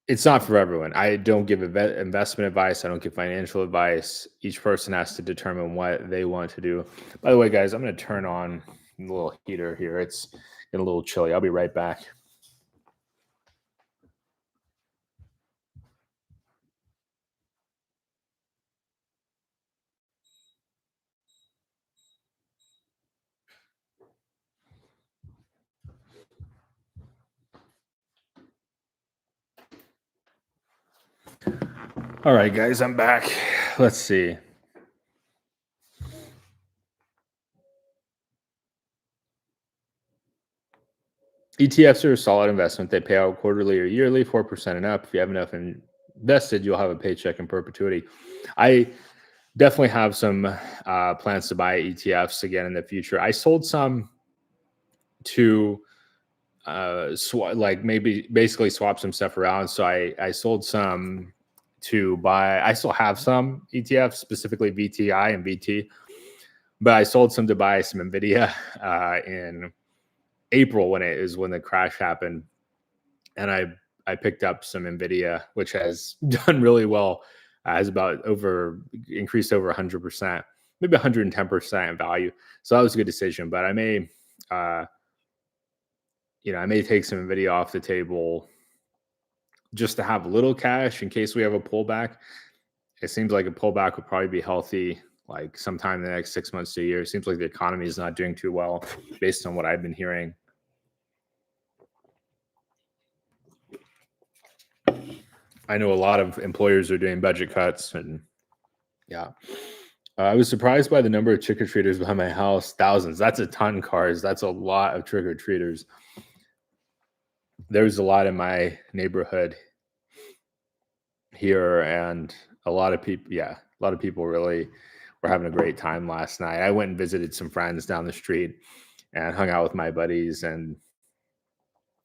it's not for everyone. I don't give investment advice. I don't give financial advice. Each person has to determine what they want to do. By the way, guys, I'm going to turn on the little heater here. It's getting a little chilly. I'll be right back. All right, guys, I'm back. Let's see. ETFs are a solid investment. They pay out quarterly or yearly, 4% and up. If you have enough invested, you'll have a paycheck in perpetuity. I definitely have some plans to buy ETFs again in the future. I sold some to like maybe basically swap some stuff around. So I sold some to buy. I still have some ETFs, specifically VTI and VT, but I sold some to buy some Nvidia in April when the crash happened, and I picked up some Nvidia, which has done really well. Has about over increased over 100%, maybe 110% in value. So that was a good decision. But I may, uh, I may take some Nvidia off the table just to have a little cash in case we have a pullback. It seems like a pullback would probably be healthy, like sometime in the next 6 months to a year. It seems like the economy is not doing too well, based on what I've been hearing. I know a lot of employers are doing budget cuts, and yeah, I was surprised by the number of trick or treaters behind my house. Thousands. That's a ton, cars. That's a lot of trick or treaters. There's a lot in my neighborhood here, and a lot of people. Yeah, a lot of people really were having a great time last night. I went and visited some friends down the street and hung out with my buddies, and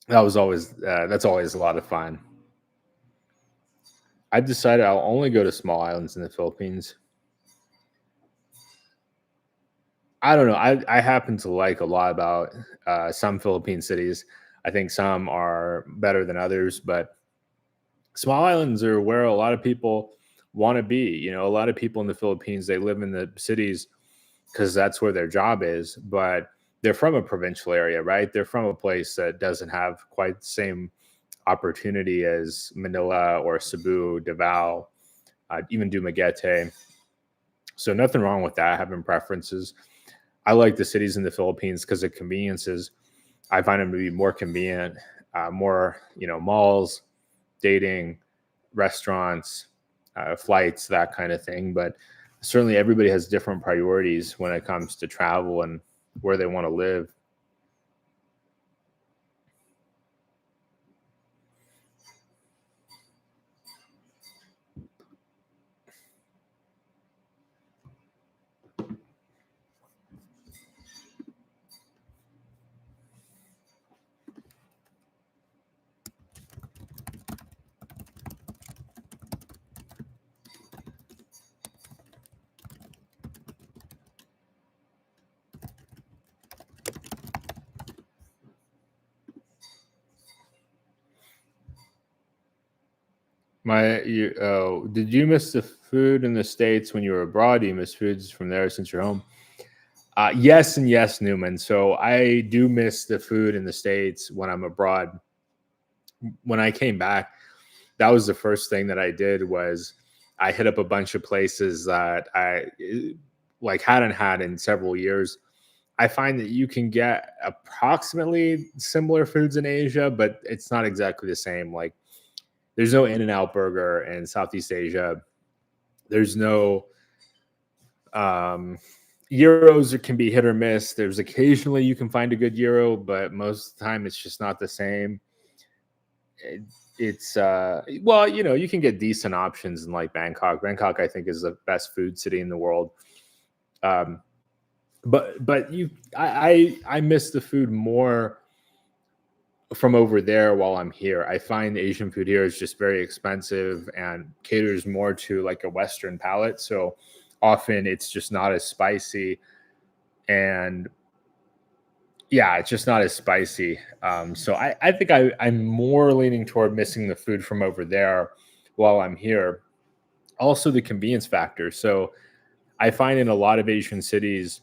that's always a lot of fun. I've decided I'll only go to small islands in the Philippines. I don't know. I happen to like a lot about some Philippine cities. I think some are better than others, but small islands are where a lot of people want to be. A lot of people in the Philippines, they live in the cities because that's where their job is, but they're from a provincial area, right? They're from a place that doesn't have quite the same opportunity as Manila or Cebu, Davao, even Dumaguete. So nothing wrong with that, having preferences. I like the cities in the Philippines because of conveniences. I find them to be more convenient, more, malls, dating, restaurants, flights, that kind of thing. But certainly everybody has different priorities when it comes to travel and where they want to live. Did you miss the food in the States when you were abroad? Do you miss foods from there since you're home? Yes and yes, Newman. So I do miss the food in the States when I'm abroad. When I came back, that was the first thing that I did was I hit up a bunch of places that I like hadn't had in several years. I find that you can get approximately similar foods in Asia, but it's not exactly the same. Like there's no In-N-Out burger in Southeast Asia. There's no euros that can be hit or miss. There's occasionally you can find a good euro, but most of the time it's just not the same. It, it's well, you can get decent options in like Bangkok. Bangkok, I think, is the best food city in the world. Um, but I miss the food more from over there while I'm here. I find Asian food here is just very expensive and caters more to like a Western palate. So often it's just not as spicy, and yeah, it's just not as spicy. So I think I'm more leaning toward missing the food from over there while I'm here. Also, the convenience factor. So I find in a lot of Asian cities,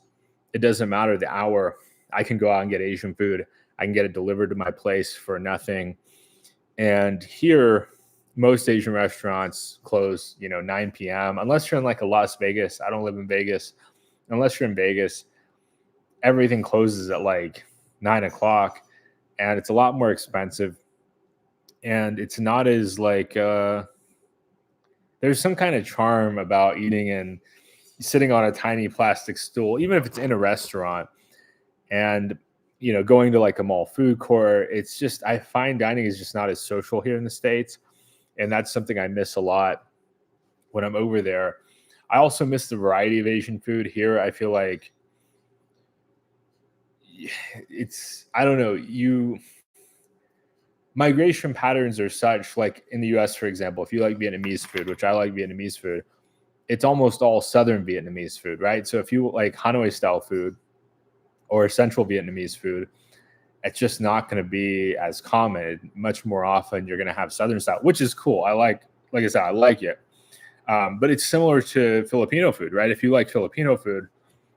it doesn't matter the hour. I can go out and get Asian food. I can get it delivered to my place for nothing. And here, most Asian restaurants close, 9 p.m. Unless you're in like a Las Vegas. I don't live in Vegas. Unless you're in Vegas, everything closes at like 9 o'clock, and it's a lot more expensive. And it's not as like there's some kind of charm about eating and sitting on a tiny plastic stool, even if it's in a restaurant, and going to like a mall food court. It's just I find dining is just not as social here in the States, and that's something I miss a lot when I'm over there. I also miss the variety of Asian food here. I feel like it's I don't know, you migration patterns are such, like in the US, for example, if you like Vietnamese food, which I like Vietnamese food, it's almost all Southern Vietnamese food, right? So if you like Hanoi style food or Central Vietnamese food, it's just not going to be as common. Much more often, you're going to have Southern style, which is cool. Like I said, I like it. But it's similar to Filipino food, right? If you like Filipino food,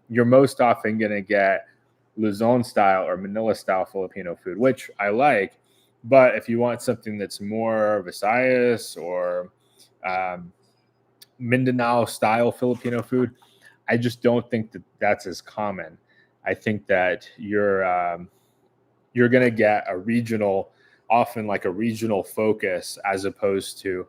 you're most often going to get Luzon style or Manila style Filipino food, which I like. But if you want something that's more Visayas or um, Mindanao style Filipino food, I just don't think that that's as common. I think that you're going to get a regional, often like a regional focus, as opposed to,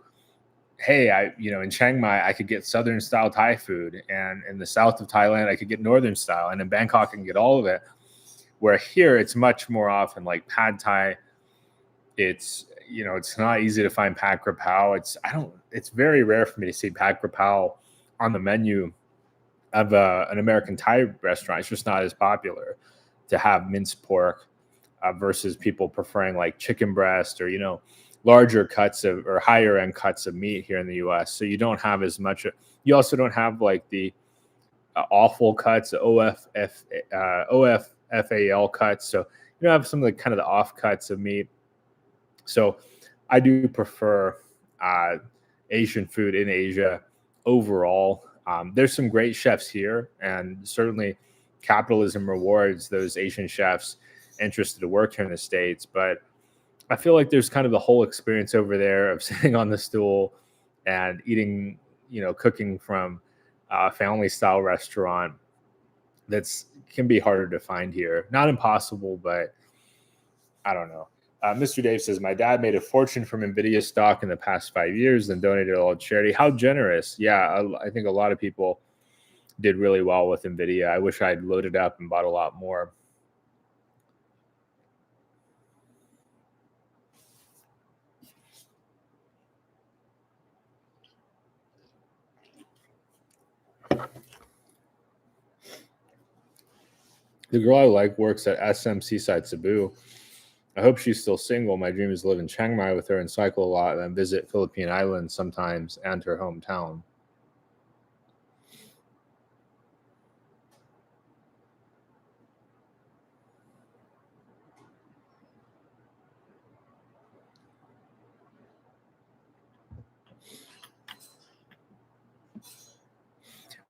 hey, in Chiang Mai I could get Southern style Thai food, and in the south of Thailand I could get Northern style, and in Bangkok I can get all of it. Where here it's much more often like pad Thai. It's not easy to find pad krapao. It's very rare for me to see pad krapao on the menu of an American Thai restaurant. It's just not as popular to have minced pork versus people preferring like chicken breast or larger cuts of or higher end cuts of meat here in the U.S. So you don't have as much. You also don't have like the awful cuts, OFFAL cuts. So you don't have some of the kind of the off cuts of meat. So I do prefer uh, Asian food in Asia overall. There's some great chefs here, and certainly capitalism rewards those Asian chefs interested to work here in the States. But I feel like there's kind of the whole experience over there of sitting on the stool and eating, cooking from a family style restaurant that's can be harder to find here. Not impossible, but I don't know. Mr. Dave says, my dad made a fortune from NVIDIA stock in the past 5 years and donated it all to charity. How generous. Yeah, I think a lot of people did really well with Nvidia. I wish I'd loaded up and bought a lot more. The girl I like works at SM Seaside Cebu. I hope she's still single. My dream is to live in Chiang Mai with her and cycle a lot and visit Philippine Islands sometimes and her hometown.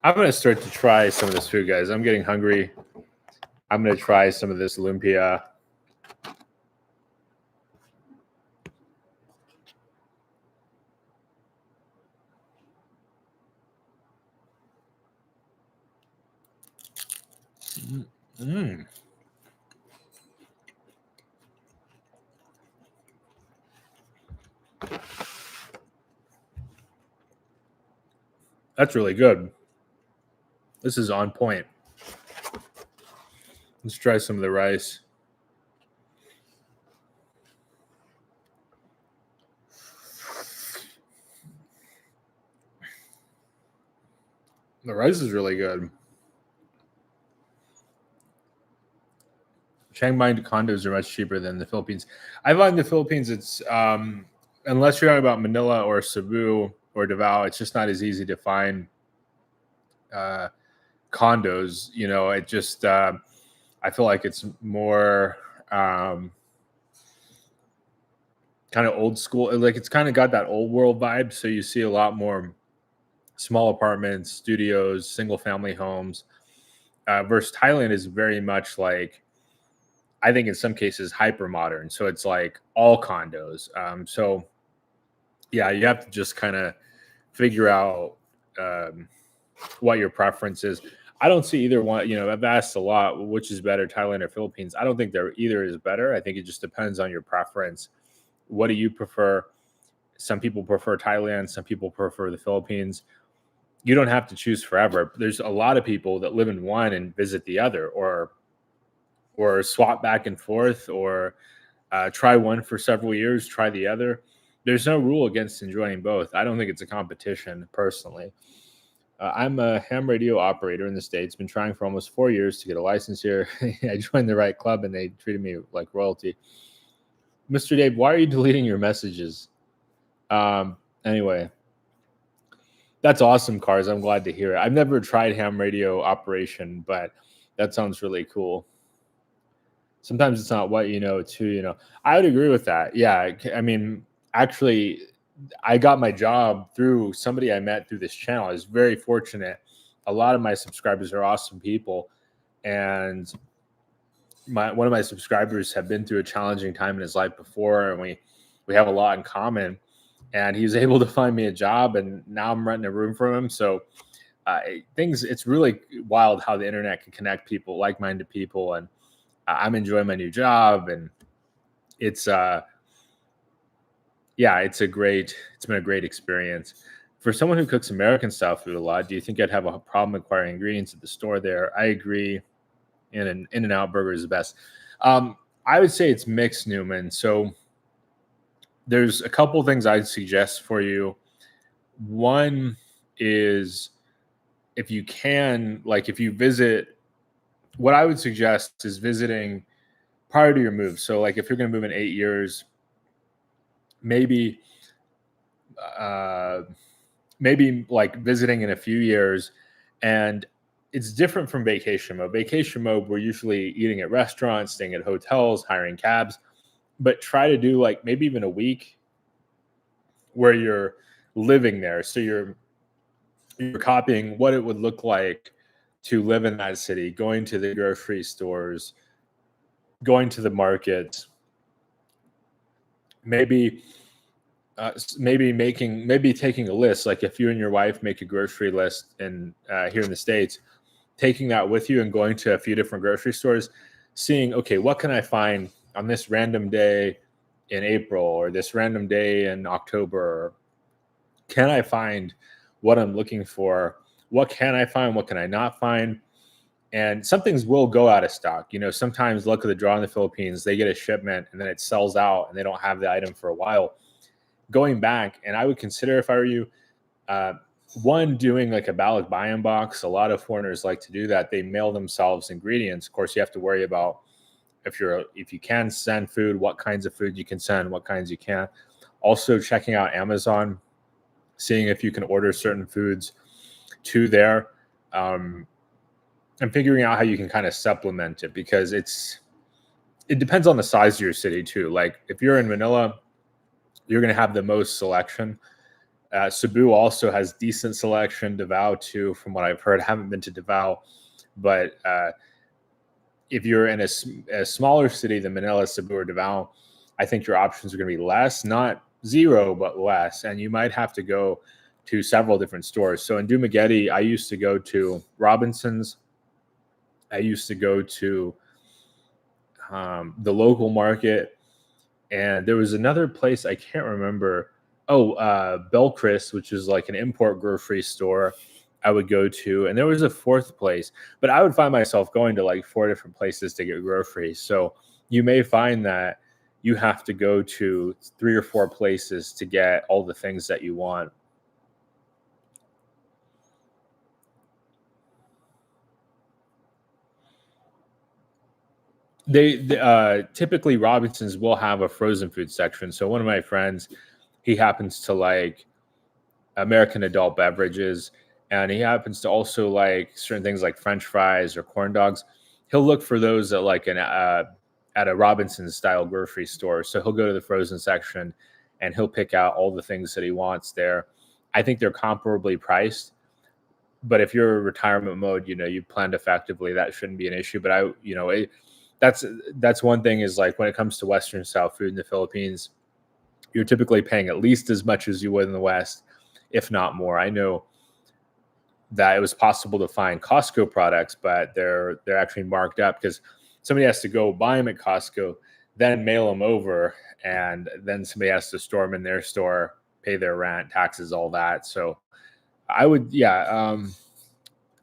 I'm going to start to try some of this food, guys. I'm getting hungry. I'm going to try some of this lumpia. Mm. That's really good. This is on point. Let's try some of the rice. The rice is really good. Chiang Mai condos are much cheaper than the Philippines. I find the Philippines, it's unless you're talking about Manila or Cebu or Davao, it's just not as easy to find condos. You know, it just I feel like it's more kind of old school. Like it's kind of got that old world vibe. So you see a lot more small apartments, studios, single family homes. Versus Thailand is very much like, I think in some cases hyper modern. So it's like all condos. So yeah, you have to just kind of figure out what your preference is. I don't see either one. You know, I've asked a lot, which is better, Thailand or Philippines? I don't think they're either is better. I think it just depends on your preference. What do you prefer? Some people prefer Thailand. Some people prefer the Philippines. You don't have to choose forever. There's a lot of people that live in one and visit the other, or swap back and forth, or try one for several years, try the other. There's no rule against enjoying both. I don't think it's a competition personally. I'm a ham radio operator in the States, been trying for almost 4 years to get a license here. I joined the right club and they treated me like royalty. Mr. Dave, why are you deleting your messages? Anyway, that's awesome, Cars. I'm glad to hear it. I've never tried ham radio operation, but that sounds really cool. Sometimes it's not what you know, it's who you know. I would agree with that. Yeah. I mean, actually, I got my job through somebody I met through this channel. I was very fortunate. A lot of my subscribers are awesome people. And one of my subscribers have been through a challenging time in his life before, and we have a lot in common. And he was able to find me a job, and now I'm renting a room from him. So it's really wild how the internet can connect people, like-minded people. And I'm enjoying my new job, and it's it's been a great experience. For someone who cooks American style food a lot, do you think I'd have a problem acquiring ingredients at the store there? I agree. In-N-Out burger is the best. I would say it's mixed, Newman. So there's a couple things I'd suggest for you. One is, if you can, like if you visit, what I would suggest is visiting prior to your move. So like if you're going to move in 8 years, maybe like visiting in a few years. And it's different from vacation mode. Vacation mode, we're usually eating at restaurants, staying at hotels, hiring cabs, but try to do like maybe even a week where you're living there. So you're copying what it would look like to live in that city, going to the grocery stores, going to the market, maybe taking a list. Like if you and your wife make a grocery list and here in the States, taking that with you and going to a few different grocery stores, seeing, okay, what can I find on this random day in April or this random day in October? Can I find what I'm looking for what can I find, what can I not find, and some things will go out of stock. Sometimes luck of the draw in the Philippines, they get a shipment and then it sells out and they don't have the item for a while. Going back, and I would consider, if I were you, uh, one, doing like a Balak buy-in box. A lot of foreigners like to do that. They mail themselves ingredients. Of course, you have to worry about if you can send food, what kinds of food you can send, what kinds you can't. Also, checking out Amazon, seeing if you can order certain foods to there, um, and figuring out how you can kind of supplement it, because it depends on the size of your city too. Like if you're in Manila, you're going to have the most selection. Cebu also has decent selection. Davao too, from what I've heard. I haven't been to Davao, but if you're in a smaller city than Manila, Cebu, or Davao, I think your options are going to be less, not zero, but less. And you might have to go to several different stores. So in Dumaguete, I used to go to Robinson's. I used to go to the local market, and there was another place I can't remember. Oh, Belchris, which is like an import grocery store, I would go to, and there was a fourth place, but I would find myself going to like four different places to get groceries. So you may find that you have to go to three or four places to get all the things that you want. They typically Robinsons will have a frozen food section. So one of my friends, he happens to like American adult beverages, and he happens to also like certain things like French fries or corn dogs. He'll look for those at a Robinson style grocery store. So he'll go to the frozen section and he'll pick out all the things that he wants there. I think they're comparably priced, but if you're in retirement mode, you planned effectively, that shouldn't be an issue. But that's that's one thing, is like when it comes to Western style food in the Philippines, you're typically paying at least as much as you would in the West, if not more. I know that it was possible to find Costco products, but they're actually marked up because somebody has to go buy them at Costco, then mail them over, and then somebody has to store them in their store, pay their rent, taxes, all that. So I would, yeah.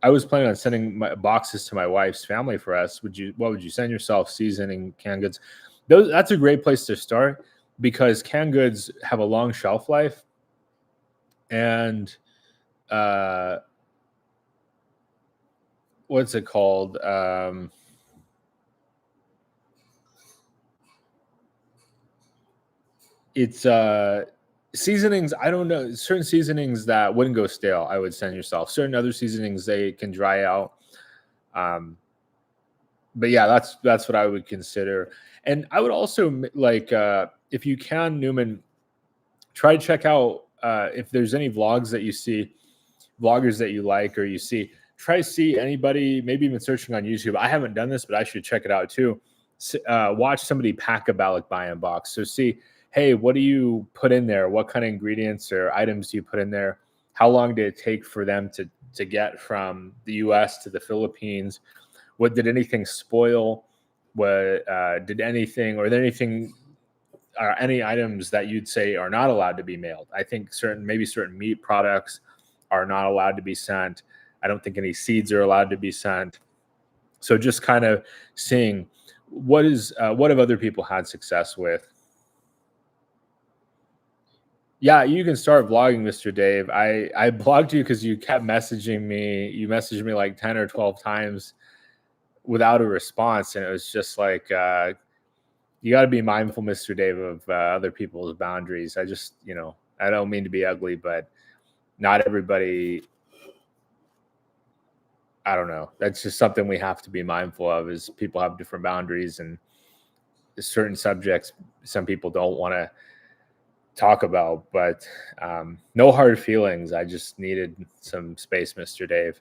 I was planning on sending my boxes to my wife's family for us. What would you send yourself? Seasoning, canned goods. That's a great place to start, because canned goods have a long shelf life, and uh, what's it called? It's seasonings. I don't know, certain seasonings that wouldn't go stale, I would send yourself. Certain other seasonings, they can dry out. Um, but yeah, that's what I would consider. And I would also like, if you can, Newman, try to check out if there's any vlogs that you see, vloggers that you like, or you see. Try to see anybody, maybe even searching on YouTube. I haven't done this, but I should check it out too. Watch somebody pack a Balak buy-in box. So see, hey, what do you put in there? What kind of ingredients or items do you put in there? How long did it take for them to get from the U.S. to the Philippines? What did anything spoil? What did anything, or anything, are any items that you'd say are not allowed to be mailed? I think maybe certain meat products are not allowed to be sent. I don't think any seeds are allowed to be sent. So just kind of seeing what have other people had success with. Yeah, you can start vlogging, Mr. Dave. I blogged you because you kept messaging me. You messaged me like 10 or 12 times without a response, and it was just like, you got to be mindful, Mr. Dave, of other people's boundaries. I don't mean to be ugly, but not everybody, I don't know. That's just something we have to be mindful of, is people have different boundaries, and certain subjects some people don't want to talk about, but no hard feelings. I just needed some space, Mr. Dave.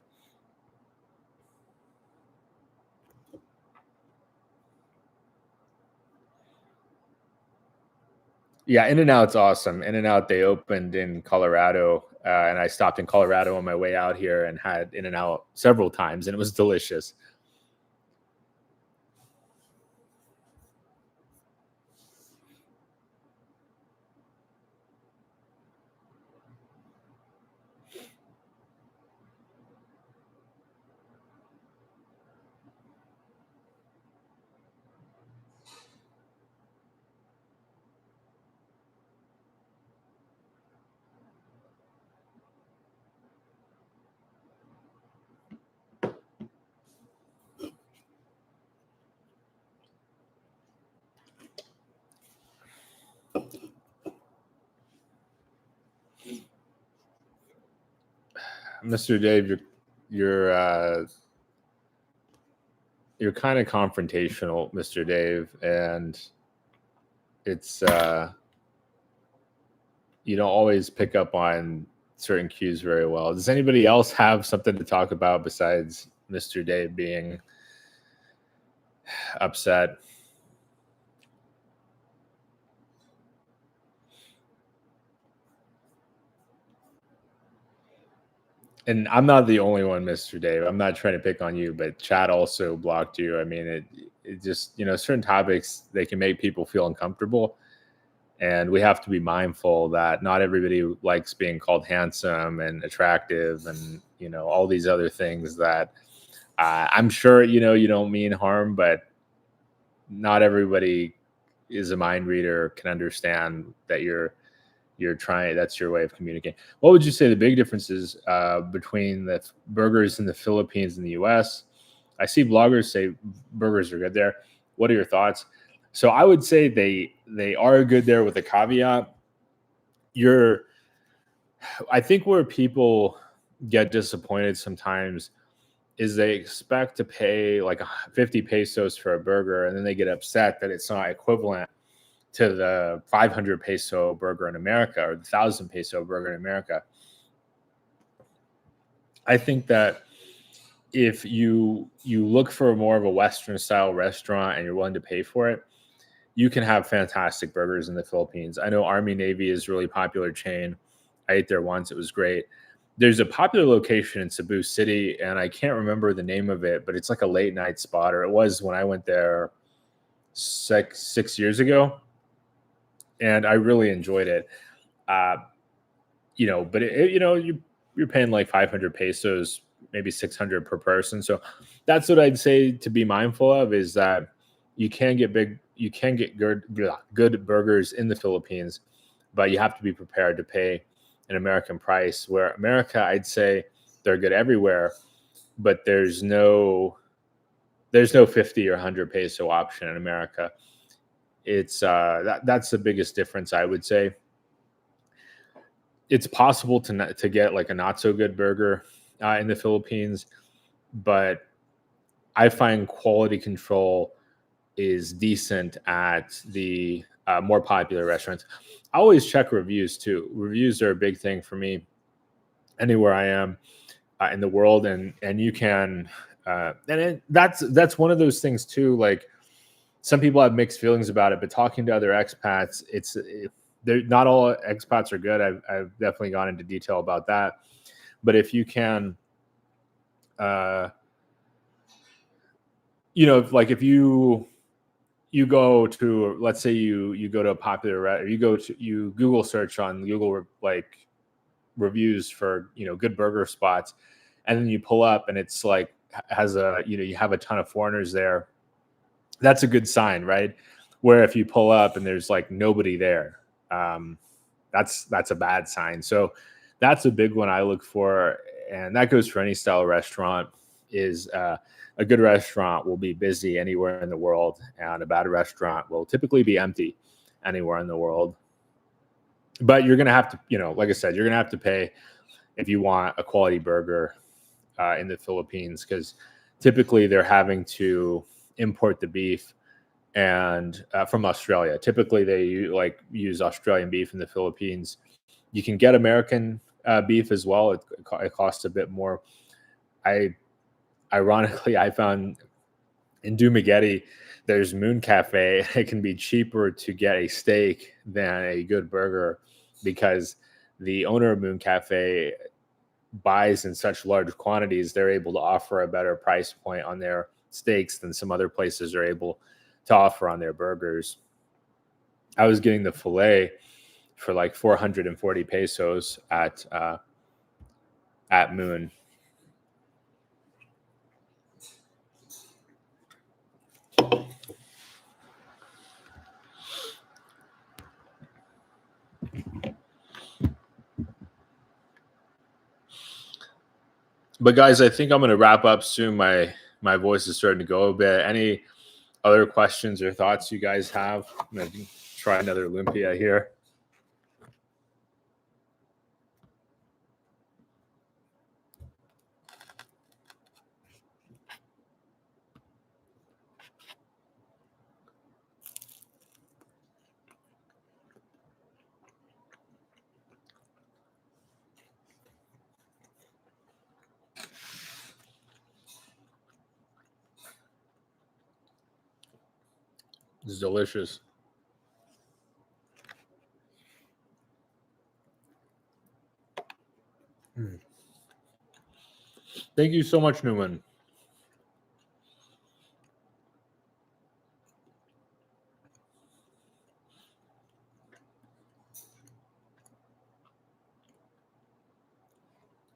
Yeah, In and Out's awesome. In and Out, they opened in Colorado, and I stopped in Colorado on my way out here and had In and Out several times, and it was delicious. Mr. Dave, you're you're kind of confrontational, Mr. Dave, and it's you don't always pick up on certain cues very well. Does anybody else have something to talk about besides Mr. Dave being upset? And I'm not the only one, Mr. Dave. I'm not trying to pick on you, but Chad also blocked you. I mean, it just, certain topics, they can make people feel uncomfortable. And we have to be mindful that not everybody likes being called handsome and attractive and, all these other things that I'm sure, you don't mean harm, but not everybody is a mind reader, can understand that you're trying, that's your way of communicating. What would you say the big differences between the burgers in the Philippines and the US? I see bloggers say burgers are good there. What are your thoughts? So I would say they are good there with a caveat. I think where people get disappointed sometimes is they expect to pay like 50 pesos for a burger, and then they get upset that it's not equivalent to the 500 peso burger in America or the 1,000 peso burger in America. I think that if you look for more of a Western style restaurant and you're willing to pay for it, you can have fantastic burgers in the Philippines. I know Army Navy is a really popular chain. I ate there once. It was great. There's a popular location in Cebu City, and I can't remember the name of it, but it's like a late night spot, or it was when I went there 6 years ago, and I really enjoyed it. But you're paying like 500 pesos, maybe 600 per person. So that's what I'd say to be mindful of, is that you can get good burgers in the Philippines, but you have to be prepared to pay an American price. Where America, I'd say they're good everywhere, but there's no 50 or 100 peso option in America. It's that's the biggest difference, I would say. It's possible to get like a not so good burger in the Philippines, but I find quality control is decent at the more popular restaurants. I always check reviews too. Reviews are a big thing for me anywhere I am in the world, and you can that's one of those things too. Like, some people have mixed feelings about it, but talking to other expats, not all expats are good. I've definitely gone into detail about that. But if you can, like if you go to, let's say you go to a popular, or you Google search on Google like reviews for good burger spots, and then you pull up and it's like has you have a ton of foreigners there. That's a good sign, right? Where if you pull up and there's like nobody there, that's a bad sign. So that's a big one I look for, and that goes for any style restaurant. Is a good restaurant will be busy anywhere in the world, and a bad restaurant will typically be empty anywhere in the world. But you're gonna have to, like I said, you're gonna have to pay if you want a quality burger in the Philippines, because typically they're having to import the beef and from Australia. Typically they use Australian beef in the Philippines. You can get American beef as well. It costs a bit more. Ironically, I found in Dumaguete there's Moon Cafe. It can be cheaper to get a steak than a good burger, because the owner of Moon Cafe buys in such large quantities. They're able to offer a better price point on their steaks than some other places are able to offer on their burgers. I was getting the filet for like 440 pesos at Moon. But guys, I think I'm going to wrap up soon. My voice is starting to go a bit. Any other questions or thoughts you guys have? I'm going to try another lumpia here. It's delicious. Thank you so much, Newman.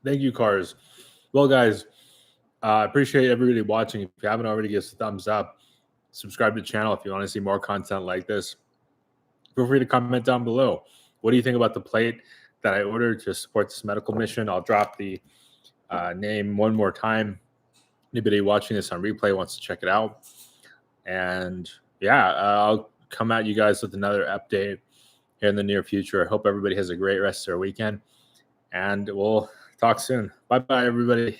Thank you, Cars. Well, guys, I appreciate everybody watching. If you haven't already, give us a thumbs up. Subscribe to the channel if you want to see more content like this. Feel free to comment down below. What do you think about the plate that I ordered to support this medical mission? I'll drop the name one more time. Anybody watching this on replay wants to check it out. And yeah, I'll come at you guys with another update here in the near future. I hope everybody has a great rest of their weekend. And we'll talk soon. Bye-bye, everybody.